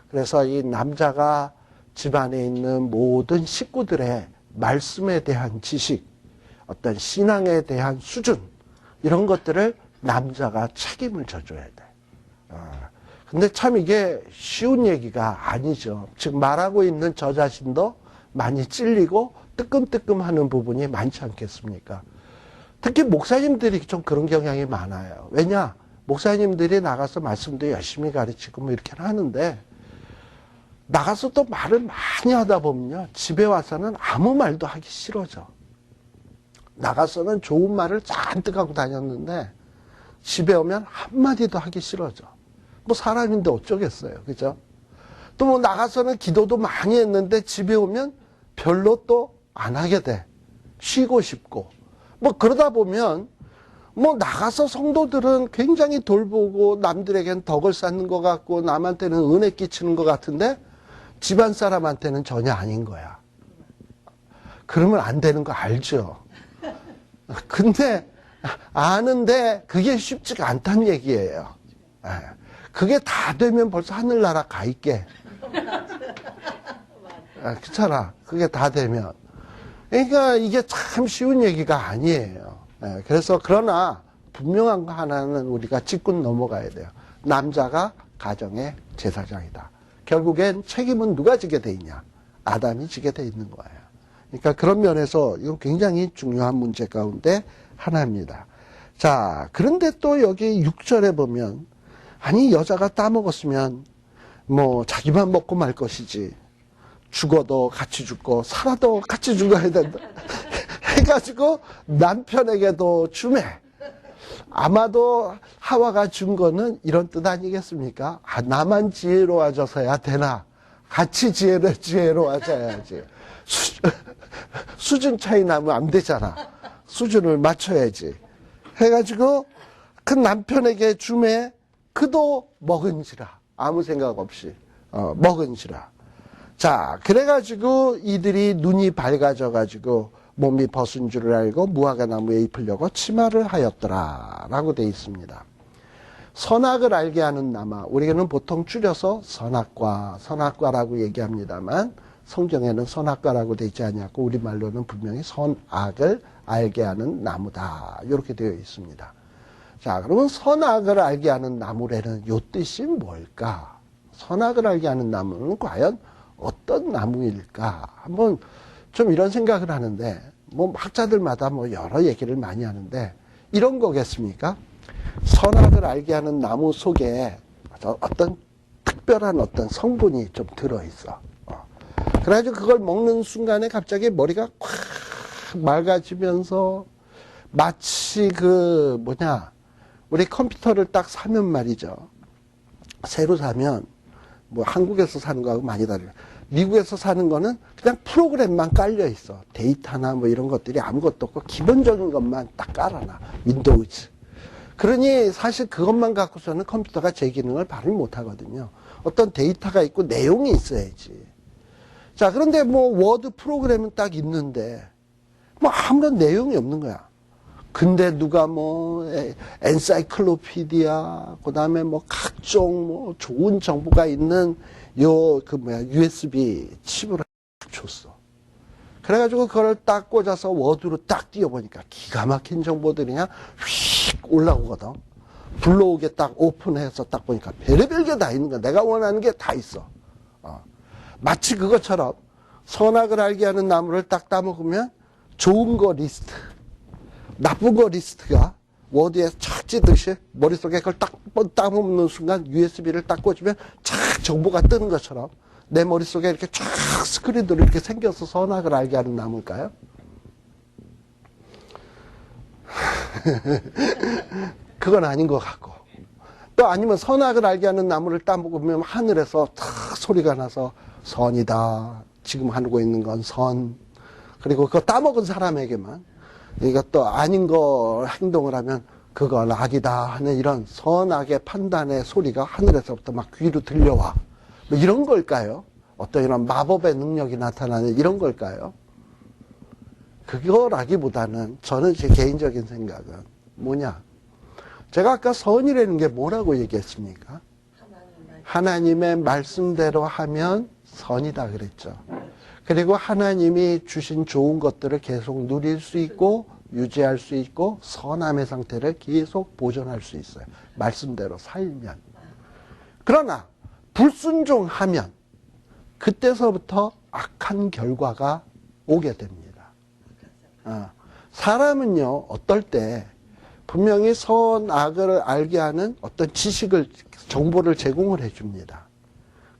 그래서 이 남자가 집안에 있는 모든 식구들의 말씀에 대한 지식, 어떤 신앙에 대한 수준 이런 것들을 남자가 책임을 져줘야 돼. 근데 참 이게 쉬운 얘기가 아니죠. 지금 말하고 있는 저 자신도 많이 찔리고 뜨끔뜨끔 하는 부분이 많지 않겠습니까? 특히 목사님들이 좀 그런 경향이 많아요. 왜냐? 목사님들이 나가서 말씀도 열심히 가르치고 뭐 이렇게 하는데, 나가서 또 말을 많이 하다 보면요, 집에 와서는 아무 말도 하기 싫어져. 나가서는 좋은 말을 잔뜩 하고 다녔는데, 집에 오면 한마디도 하기 싫어져. 뭐 사람인데 어쩌겠어요. 그죠? 또 뭐 나가서는 기도도 많이 했는데, 집에 오면 별로 또 안 하게 돼. 쉬고 싶고. 뭐 그러다 보면, 뭐 나가서 성도들은 굉장히 돌보고 남들에겐 덕을 쌓는 것 같고 남한테는 은혜 끼치는 것 같은데 집안 사람한테는 전혀 아닌 거야. 그러면 안 되는 거 알죠? 근데 아는데 그게 쉽지가 않다는 얘기예요. 그게 다 되면 벌써 하늘나라 가 있게. 그렇잖아. 그게 다 되면. 그러니까 이게 참 쉬운 얘기가 아니에요. 그래서 그러나 분명한 거 하나는 우리가 짚고 넘어가야 돼요. 남자가 가정의 제사장이다. 결국엔 책임은 누가 지게 돼 있냐? 아담이 지게 돼 있는 거예요. 그러니까 그런 면에서 이건 굉장히 중요한 문제 가운데 하나입니다. 자, 그런데 또 여기 6절에 보면 아니 여자가 따먹었으면 뭐 자기만 먹고 말 것이지 죽어도 같이 죽고 살아도 같이 죽어야 된다 해가지고 남편에게도 주매. 아마도 하와가 준 거는 이런 뜻 아니겠습니까? 아, 나만 지혜로워져서야 되나? 같이 지혜로워져야지. 수준 차이 나면 안 되잖아. 수준을 맞춰야지. 해가지고 그 남편에게 주매. 그도 먹은지라. 아무 생각 없이 먹은지라. 자, 그래가지고 이들이 눈이 밝아져가지고 몸이 벗은 줄을 알고 무화과 나무에 잎으려고 치마를 하였더라 라고 되어 있습니다. 선악을 알게 하는 나무, 우리는 보통 줄여서 선악과라고 얘기합니다만 성경에는 선악과라고 되어 있지 않냐고 우리말로는 분명히 선악을 알게 하는 나무다 이렇게 되어 있습니다. 자, 그러면 선악을 알게 하는 나무라는 요 뜻이 뭘까? 선악을 알게 하는 나무는 과연 어떤 나무일까? 한번 좀 이런 생각을 하는데, 뭐 학자들마다 뭐 여러 얘기를 많이 하는데, 이런 거겠습니까? 선악을 알게 하는 나무 속에 어떤 특별한 어떤 성분이 좀 들어있어. 그래가지고 그걸 먹는 순간에 갑자기 머리가 콱 맑아지면서 마치 우리 컴퓨터를 딱 사면 말이죠. 새로 사면, 뭐 한국에서 사는 거하고 많이 다르요. 미국에서 사는 거는 그냥 프로그램만 깔려 있어. 데이터나 뭐 이런 것들이 아무것도 없고 기본적인 것만 딱 깔아놔. 윈도우즈. 그러니 사실 그것만 갖고서는 컴퓨터가 제 기능을 발휘 못 하거든요. 어떤 데이터가 있고 내용이 있어야지. 자, 그런데 뭐 워드 프로그램은 딱 있는데 뭐 아무런 내용이 없는 거야. 근데 누가 뭐 엔사이클로피디아 그다음에 뭐 각종 뭐 좋은 정보가 있는 USB 칩을 딱 줬어. 그래가지고 그걸 딱 꽂아서 워드로 딱 띄워보니까 기가 막힌 정보들이 그냥 휙 올라오거든. 불러오게 딱 오픈해서 딱 보니까 별의별 게 다 있는 거야. 내가 원하는 게 다 있어. 마치 그것처럼 선악을 알게 하는 나무를 딱 따먹으면 좋은 거 리스트, 나쁜 거 리스트가 워드에 착 찌듯이 머릿속에 그걸 딱 따먹는 순간 USB를 딱 꽂으면 착 정보가 뜨는 것처럼 내 머릿속에 이렇게 쫙 스크린으로 이렇게 생겨서 선악을 알게 하는 나무일까요? 그건 아닌 것 같고. 또 아니면 선악을 알게 하는 나무를 따먹으면 하늘에서 탁 소리가 나서 선이다. 지금 하고 있는 건 선. 그리고 그거 따먹은 사람에게만 이것도 아닌 거 행동을 하면 그건 악이다 하는 이런 선악의 판단의 소리가 하늘에서부터 막 귀로 들려와. 뭐 이런 걸까요? 어떤 이런 마법의 능력이 나타나는 이런 걸까요? 그거라기보다는 저는 제 개인적인 생각은 뭐냐? 제가 아까 선이라는 게 뭐라고 얘기했습니까? 하나님의 말씀대로 하면 선이다 그랬죠. 그리고 하나님이 주신 좋은 것들을 계속 누릴 수 있고 유지할 수 있고 선함의 상태를 계속 보존할 수 있어요. 말씀대로 살면. 그러나 불순종하면 그때서부터 악한 결과가 오게 됩니다. 사람은요, 어떨 때 분명히 선악을 알게 하는 어떤 지식을, 정보를 제공을 해줍니다.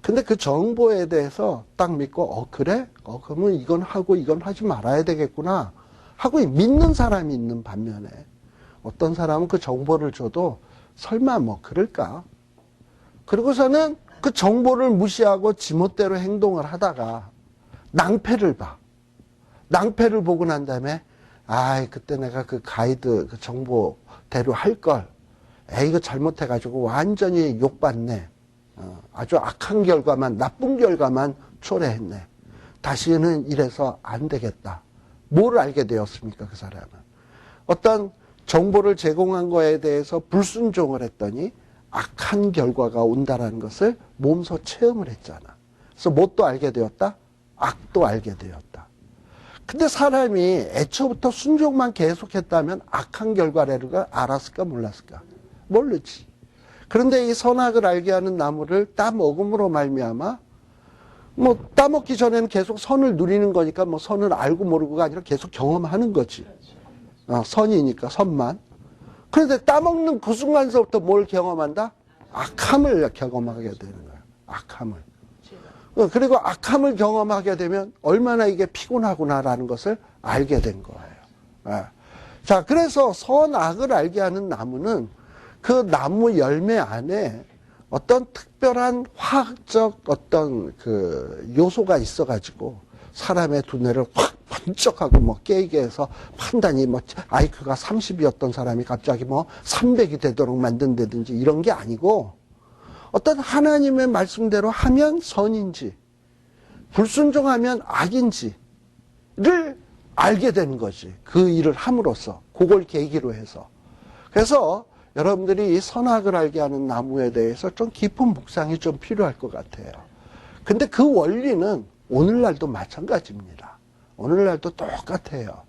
근데 그 정보에 대해서 딱 믿고, 그래? 그러면 이건 하고 이건 하지 말아야 되겠구나 하고 믿는 사람이 있는 반면에 어떤 사람은 그 정보를 줘도 설마 뭐 그럴까? 그러고서는 그 정보를 무시하고 지멋대로 행동을 하다가 낭패를 봐. 낭패를 보고 난 다음에 그때 내가 그 가이드 그 정보대로 할 걸. 이거 잘못해가지고 완전히 욕받네. 아주 악한 결과만, 나쁜 결과만 초래했네. 다시는 이래서 안 되겠다. 뭘 알게 되었습니까, 그 사람은? 어떤 정보를 제공한 거에 대해서 불순종을 했더니 악한 결과가 온다라는 것을 몸소 체험을 했잖아. 그래서 뭣도 알게 되었다? 악도 알게 되었다. 근데 사람이 애초부터 순종만 계속했다면 악한 결과를 알았을까 몰랐을까? 모르지. 그런데 이 선악을 알게 하는 나무를 따먹음으로 말미암아 뭐 따먹기 전에는 계속 선을 누리는 거니까 뭐 선을 알고 모르고가 아니라 계속 경험하는 거지. 선이니까 선만. 그런데 따먹는 그 순간서부터 뭘 경험한다? 악함을 경험하게 되는 거야. 악함을. 그리고 악함을 경험하게 되면 얼마나 이게 피곤하구나라는 것을 알게 된 거예요. 자, 그래서 선악을 알게 하는 나무는 그 나무 열매 안에 어떤 특별한 화학적 어떤 그 요소가 있어가지고 사람의 두뇌를 확 번쩍하고 뭐 깨게 해서 판단이 뭐 IQ가 30이었던 사람이 갑자기 뭐 300이 되도록 만든다든지 이런 게 아니고 어떤 하나님의 말씀대로 하면 선인지 불순종하면 악인지를 알게 되는 거지. 그 일을 함으로써 그걸 계기로 해서. 그래서 여러분들이 이 선악을 알게 하는 나무에 대해서 좀 깊은 묵상이 좀 필요할 것 같아요. 근데 그 원리는 오늘날도 마찬가지입니다. 오늘날도 똑같아요.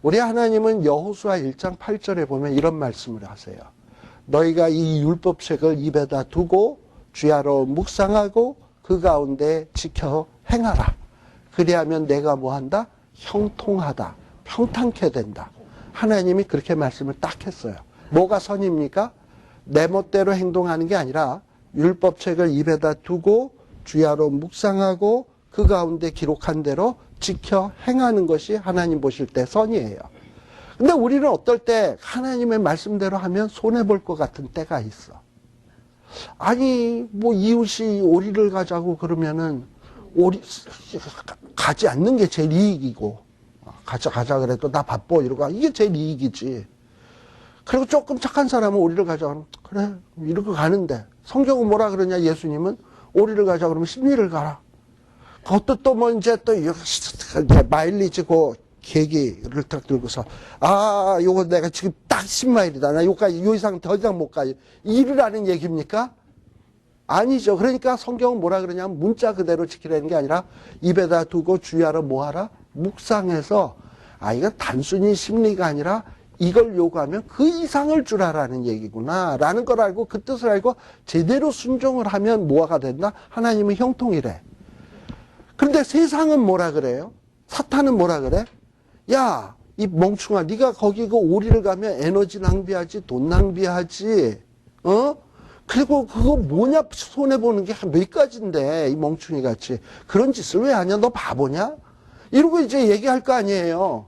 우리 하나님은 여호수아 1장 8절에 보면 이런 말씀을 하세요. 너희가 이 율법책을 입에다 두고 주야로 묵상하고 그 가운데 지켜 행하라. 그리하면 내가 뭐한다? 형통하다. 평탄케 된다. 하나님이 그렇게 말씀을 딱 했어요. 뭐가 선입니까? 내 멋대로 행동하는 게 아니라 율법책을 입에다 두고 주야로 묵상하고 그 가운데 기록한 대로 지켜 행하는 것이 하나님 보실 때 선이에요. 근데 우리는 어떨 때 하나님의 말씀대로 하면 손해볼 것 같은 때가 있어. 아니 뭐 이웃이 오리를 가자고 그러면은 오리 가지 않는 게 제일 이익이고 가자 그래도 나 바빠 이러고 이게 제일 이익이지. 그리고 조금 착한 사람은 오리를 가자 그러면 그래 이러고 가는데 성경은 뭐라 그러냐 예수님은 오리를 가자 그러면 10리를 가라. 그것도 또 뭐 이제 또 마일리지 그 계기를 딱 들고서 요거 내가 지금 딱 10마일이다. 나 요 이상 더 이상 못 가. 이르라는 얘기입니까? 아니죠. 그러니까 성경은 뭐라 그러냐면 문자 그대로 지키라는 게 아니라 입에다 두고 주야로 뭐하라? 묵상해서 이거 단순히 심리가 아니라 이걸 요구하면 그 이상을 주라라는 얘기구나 라는 걸 알고 그 뜻을 알고 제대로 순종을 하면 뭐가 된다? 하나님은 형통이래. 그런데 세상은 뭐라 그래요? 사탄은 뭐라 그래? 야, 이 멍충아, 네가 거기 그 오리를 가면 에너지 낭비하지, 돈 낭비하지, 그리고 그거 뭐냐, 손해보는 게 한 몇 가지인데, 이 멍충이 같이. 그런 짓을 왜 하냐? 너 바보냐? 이러고 이제 얘기할 거 아니에요.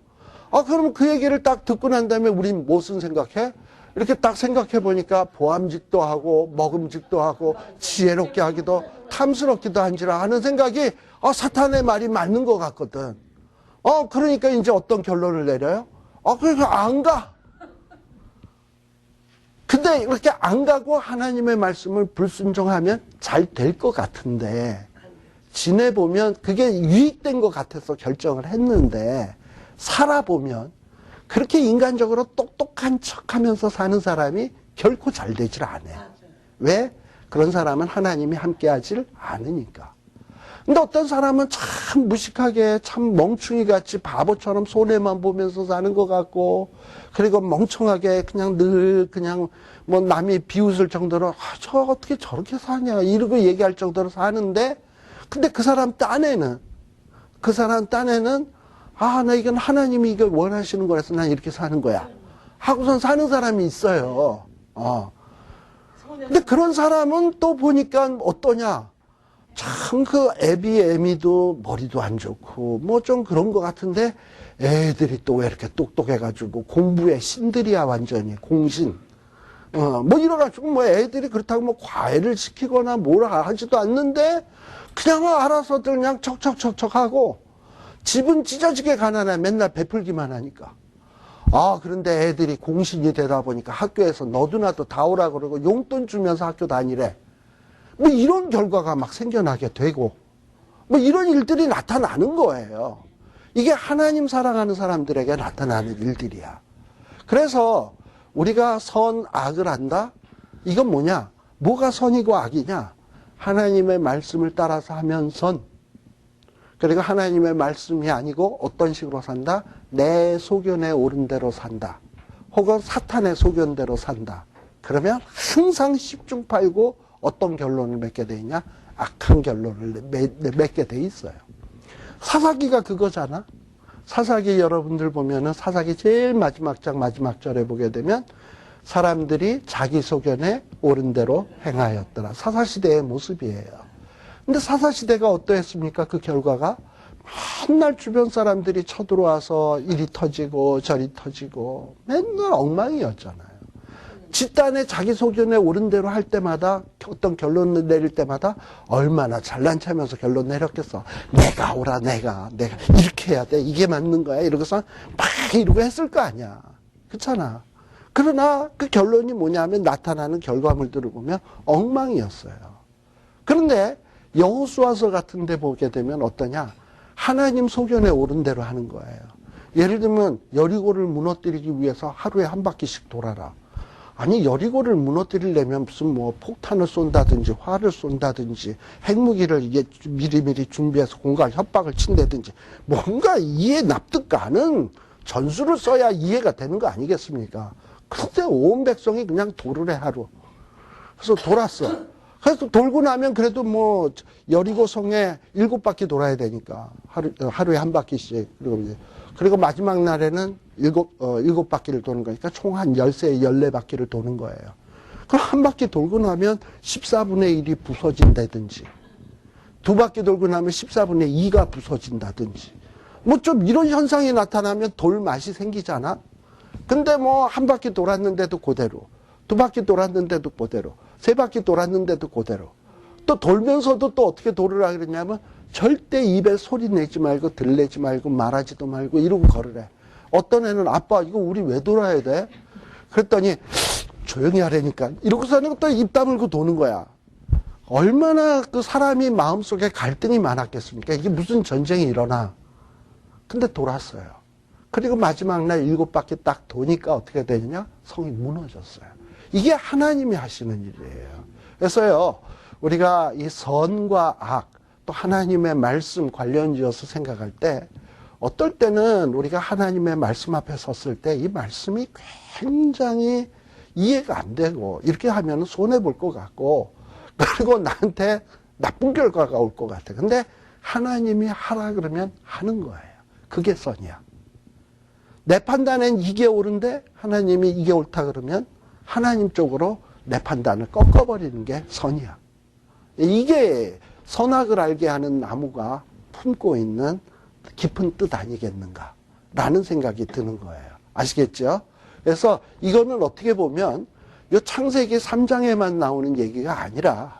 그러면 그 얘기를 딱 듣고 난 다음에 우린 무슨 생각해? 이렇게 딱 생각해 보니까 보암직도 하고, 먹음직도 하고, 지혜롭게 하기도, 탐스럽기도 한지라 하는 생각이, 사탄의 말이 맞는 것 같거든. 그러니까 이제 어떤 결론을 내려요? 그러니까 안 가. 근데 이렇게 안 가고 하나님의 말씀을 불순종하면 잘 될 것 같은데, 지내보면 그게 유익된 것 같아서 결정을 했는데, 살아보면 그렇게 인간적으로 똑똑한 척 하면서 사는 사람이 결코 잘 되질 않아요. 왜? 그런 사람은 하나님이 함께 하질 않으니까. 근데 어떤 사람은 참 무식하게 참 멍충이 같이 바보처럼 손해만 보면서 사는 것 같고, 그리고 멍청하게 그냥 늘 그냥 뭐 남이 비웃을 정도로 저 어떻게 저렇게 사냐 이러고 얘기할 정도로 사는데, 근데 그 사람 딴에는 나 이건 하나님이 이걸 원하시는 거라서 난 이렇게 사는 거야 하고선 사는 사람이 있어요. 근데 그런 사람은 또 보니까 어떠냐, 참 그 애미도 머리도 안 좋고 뭐 좀 그런 것 같은데, 애들이 또 왜 이렇게 똑똑해가지고 공부에 신들이야, 완전히 공신. 뭐 이래가지고 뭐 애들이 그렇다고 뭐 과외를 시키거나 뭐라 하지도 않는데 그냥 알아서들 그냥 척척척척 하고, 집은 찢어지게 가난해. 맨날 베풀기만 하니까. 그런데 애들이 공신이 되다 보니까 학교에서 너도 나도 다 오라 그러고 용돈 주면서 학교 다니래. 뭐 이런 결과가 막 생겨나게 되고, 뭐 이런 일들이 나타나는 거예요. 이게 하나님 사랑하는 사람들에게 나타나는 일들이야. 그래서 우리가 선, 악을 한다? 이건 뭐냐? 뭐가 선이고 악이냐? 하나님의 말씀을 따라서 하면 선. 그리고 하나님의 말씀이 아니고 어떤 식으로 산다? 내 소견에 오른 대로 산다. 혹은 사탄의 소견대로 산다. 그러면 항상 10중8구 어떤 결론을 맺게 돼 있냐? 악한 결론을 맺게 돼 있어요. 사사기가 그거잖아. 사사기 여러분들 보면은 사사기 제일 마지막 장 마지막 절에 보게 되면 사람들이 자기 소견에 옳은 대로 행하였더라. 사사시대의 모습이에요. 근데 사사시대가 어떠했습니까? 그 결과가 맨날 주변 사람들이 쳐들어와서 이리 터지고 저리 터지고 맨날 엉망이었잖아요. 집단에 자기 소견에 옳은 대로 할 때마다, 어떤 결론을 내릴 때마다 얼마나 잘난 체하면서 결론 내렸겠어. 내가 옳아, 내가 이렇게 해야 돼, 이게 맞는 거야 이러고서 막 이러고 했을 거 아니야. 그렇잖아. 그러나 그 결론이 뭐냐면 나타나는 결과물들을 보면 엉망이었어요. 그런데 여호수아서 같은 데 보게 되면 어떠냐? 하나님 소견에 옳은 대로 하는 거예요. 예를 들면 여리고를 무너뜨리기 위해서 하루에 한 바퀴씩 돌아라. 아니, 여리고를 무너뜨리려면 무슨 뭐 폭탄을 쏜다든지 화를 쏜다든지 핵무기를 이게 미리미리 준비해서 공갈 협박을 친다든지 뭔가 이해 납득 가는 전술을 써야 이해가 되는 거 아니겠습니까? 그때 온 백성이 그냥 도를 해, 하루. 그래서 돌았어. 그래서 돌고 나면 그래도 뭐 여리고 성에 7바퀴 돌아야 되니까 하루에 한 바퀴씩. 그리고 마지막 날에는 7바퀴를 도는 거니까 총 한 13, 14바퀴를 도는 거예요. 그럼 한 바퀴 돌고 나면 14분의 1이 부서진다든지, 2바퀴 돌고 나면 14분의 2가 부서진다든지, 뭐 좀 이런 현상이 나타나면 돌 맛이 생기잖아? 근데 뭐 한 바퀴 돌았는데도 그대로, 2바퀴 돌았는데도 그대로, 3바퀴 돌았는데도 그대로. 또 돌면서도 또 어떻게 돌으라 그러냐면 절대 입에 소리 내지 말고 들내지 말고 말하지도 말고 이러고 걸으래. 어떤 애는 아빠 이거 우리 왜 돌아야 돼? 그랬더니 조용히 하라니까 이러고서는 또 입 다물고 도는 거야. 얼마나 그 사람이 마음속에 갈등이 많았겠습니까? 이게 무슨 전쟁이 일어나. 근데 돌았어요. 그리고 마지막 날 7바퀴 딱 도니까 어떻게 되느냐? 성이 무너졌어요. 이게 하나님이 하시는 일이에요. 그래서요, 우리가 이 선과 악, 또 하나님의 말씀 관련지어서 생각할 때, 어떨 때는 우리가 하나님의 말씀 앞에 섰을 때 이 말씀이 굉장히 이해가 안 되고, 이렇게 하면 손해볼 것 같고, 그리고 나한테 나쁜 결과가 올 것 같아. 근데 하나님이 하라 그러면 하는 거예요. 그게 선이야. 내 판단엔 이게 옳은데 하나님이 이게 옳다 그러면 하나님 쪽으로 내 판단을 꺾어버리는 게 선이야. 이게 선악을 알게 하는 나무가 품고 있는 깊은 뜻 아니겠는가 라는 생각이 드는 거예요. 아시겠죠? 그래서 이거는 어떻게 보면 이 창세기 3장에만 나오는 얘기가 아니라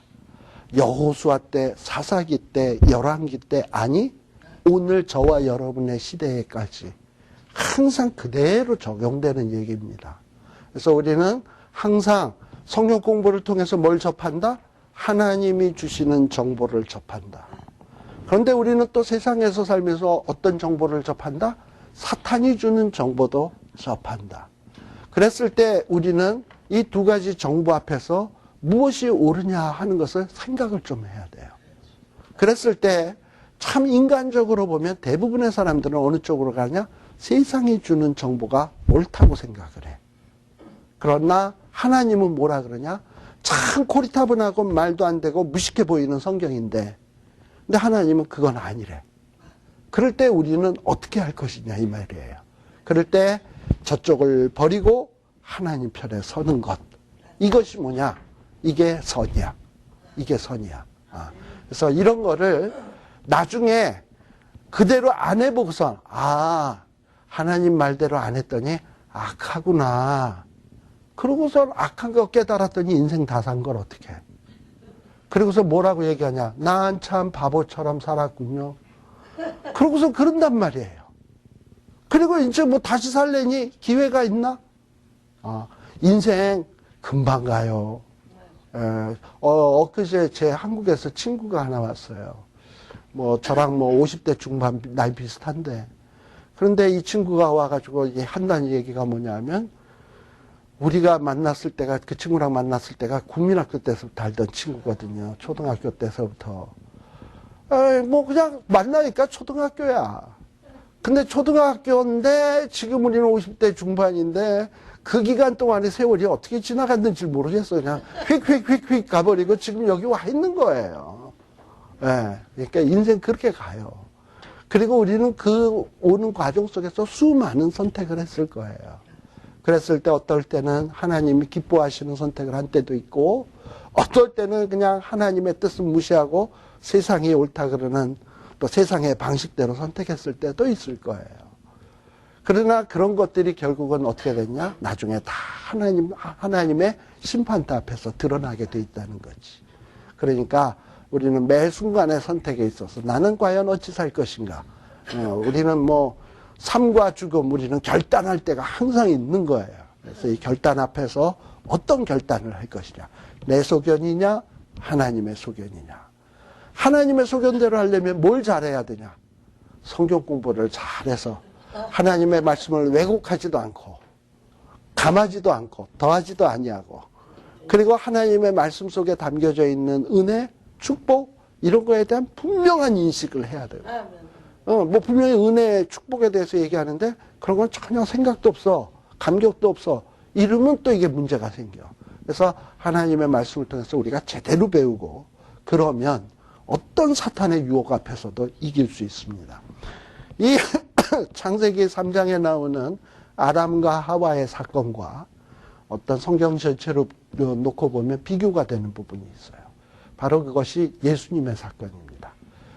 여호수아 때, 사사기 때, 열왕기 때, 아니 오늘 저와 여러분의 시대에까지 항상 그대로 적용되는 얘기입니다. 그래서 우리는 항상 성경 공부를 통해서 뭘 접한다? 하나님이 주시는 정보를 접한다. 그런데 우리는 또 세상에서 살면서 어떤 정보를 접한다? 사탄이 주는 정보도 접한다. 그랬을 때 우리는 이 두 가지 정보 앞에서 무엇이 옳으냐 하는 것을 생각을 좀 해야 돼요. 그랬을 때 참 인간적으로 보면 대부분의 사람들은 어느 쪽으로 가냐? 세상이 주는 정보가 옳다고 생각을 해. 그러나 하나님은 뭐라 그러냐? 참 고리타분하고 말도 안 되고 무식해 보이는 성경인데, 근데 하나님은 그건 아니래. 그럴 때 우리는 어떻게 할 것이냐 이 말이에요. 그럴 때 저쪽을 버리고 하나님 편에 서는 것. 이것이 뭐냐? 이게 선이야. 이게 선이야. 그래서 이런 거를 나중에 그대로 안 해보고서, 하나님 말대로 안 했더니 악하구나. 그러고서 악한 거 깨달았더니 인생 다 산 걸 어떻게 해. 그러고서 뭐라고 얘기하냐? 난 참 바보처럼 살았군요. 그러고서 그런단 말이에요. 그리고 이제 뭐 다시 살려니 기회가 있나? 인생 금방 가요. 엊그제 제 한국에서 친구가 하나 왔어요. 뭐 저랑 뭐 50대 중반 나이 비슷한데, 그런데 이 친구가 와가지고 한다는 얘기가 뭐냐면, 우리가 만났을 때가, 그 친구랑 만났을 때가 국민학교 때서부터 알던 친구거든요. 초등학교 때서부터. 뭐 그냥 만나니까 초등학교야. 근데 초등학교인데 지금 우리는 50대 중반인데 그 기간 동안의 세월이 어떻게 지나갔는지 모르겠어요. 그냥 휙휙휙휙 가버리고 지금 여기 와 있는 거예요. 그러니까 인생 그렇게 가요. 그리고 우리는 그 오는 과정 속에서 수많은 선택을 했을 거예요. 그랬을 때 어떨 때는 하나님이 기뻐하시는 선택을 한 때도 있고, 어떨 때는 그냥 하나님의 뜻을 무시하고 세상이 옳다 그러는 또 세상의 방식대로 선택했을 때도 있을 거예요. 그러나 그런 것들이 결국은 어떻게 됐냐? 나중에 다 하나님의 심판대 앞에서 드러나게 돼 있다는 거지. 그러니까 우리는 매 순간의 선택에 있어서 나는 과연 어찌 살 것인가? 우리는 뭐 삶과 죽음, 우리는 결단할 때가 항상 있는 거예요. 그래서 이 결단 앞에서 어떤 결단을 할 것이냐? 내 소견이냐? 하나님의 소견이냐? 하나님의 소견대로 하려면 뭘 잘해야 되냐? 성경 공부를 잘해서 하나님의 말씀을 왜곡하지도 않고 감하지도 않고 더하지도 아니하고, 그리고 하나님의 말씀 속에 담겨져 있는 은혜, 축복, 이런 거에 대한 분명한 인식을 해야 돼요. 뭐 분명히 은혜, 축복에 대해서 얘기하는데 그런 건 전혀 생각도 없어, 감격도 없어, 이러면 또 이게 문제가 생겨. 그래서 하나님의 말씀을 통해서 우리가 제대로 배우고 그러면 어떤 사탄의 유혹 앞에서도 이길 수 있습니다. 이 창세기 3장에 나오는 아담과 하와의 사건과 어떤 성경 전체로 놓고 보면 비교가 되는 부분이 있어요. 바로 그것이 예수님의 사건입니다.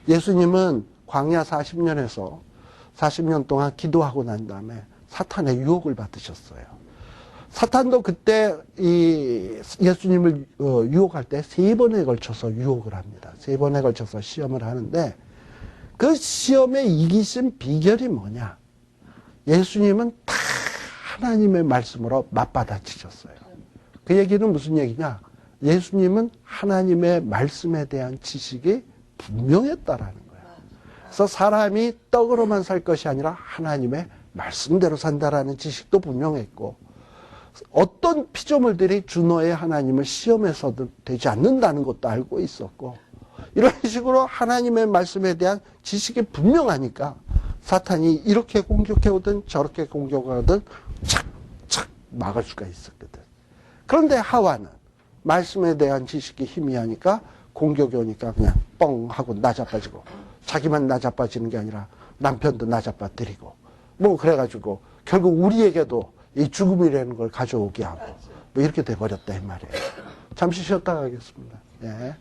예수님은 광야 40년에서 40년 동안 기도하고 난 다음에 사탄의 유혹을 받으셨어요. 사탄도 그때 이 예수님을 유혹할 때 3번에 걸쳐서 유혹을 합니다. 3번에 걸쳐서 시험을 하는데, 그 시험에 이기신 비결이 뭐냐? 예수님은 다 하나님의 말씀으로 맞받아치셨어요. 그 얘기는 무슨 얘기냐? 예수님은 하나님의 말씀에 대한 지식이 분명했다라는 거예요. 그래서 사람이 떡으로만 살 것이 아니라 하나님의 말씀대로 산다라는 지식도 분명했고, 어떤 피조물들이 준호의 하나님을 시험해서도 되지 않는다는 것도 알고 있었고, 이런 식으로 하나님의 말씀에 대한 지식이 분명하니까 사탄이 이렇게 공격해오든 저렇게 공격하든 착착 막을 수가 있었거든. 그런데 하와는 말씀에 대한 지식이 희미하니까 공격이 오니까 그냥 뻥 하고 나자빠지고, 자기만 나자빠지는 게 아니라 남편도 나자빠뜨리고, 뭐 그래가지고 결국 우리에게도 이 죽음이라는 걸 가져오게 하고 뭐 이렇게 돼버렸다 이 말이에요. 잠시 쉬었다 가겠습니다. 예.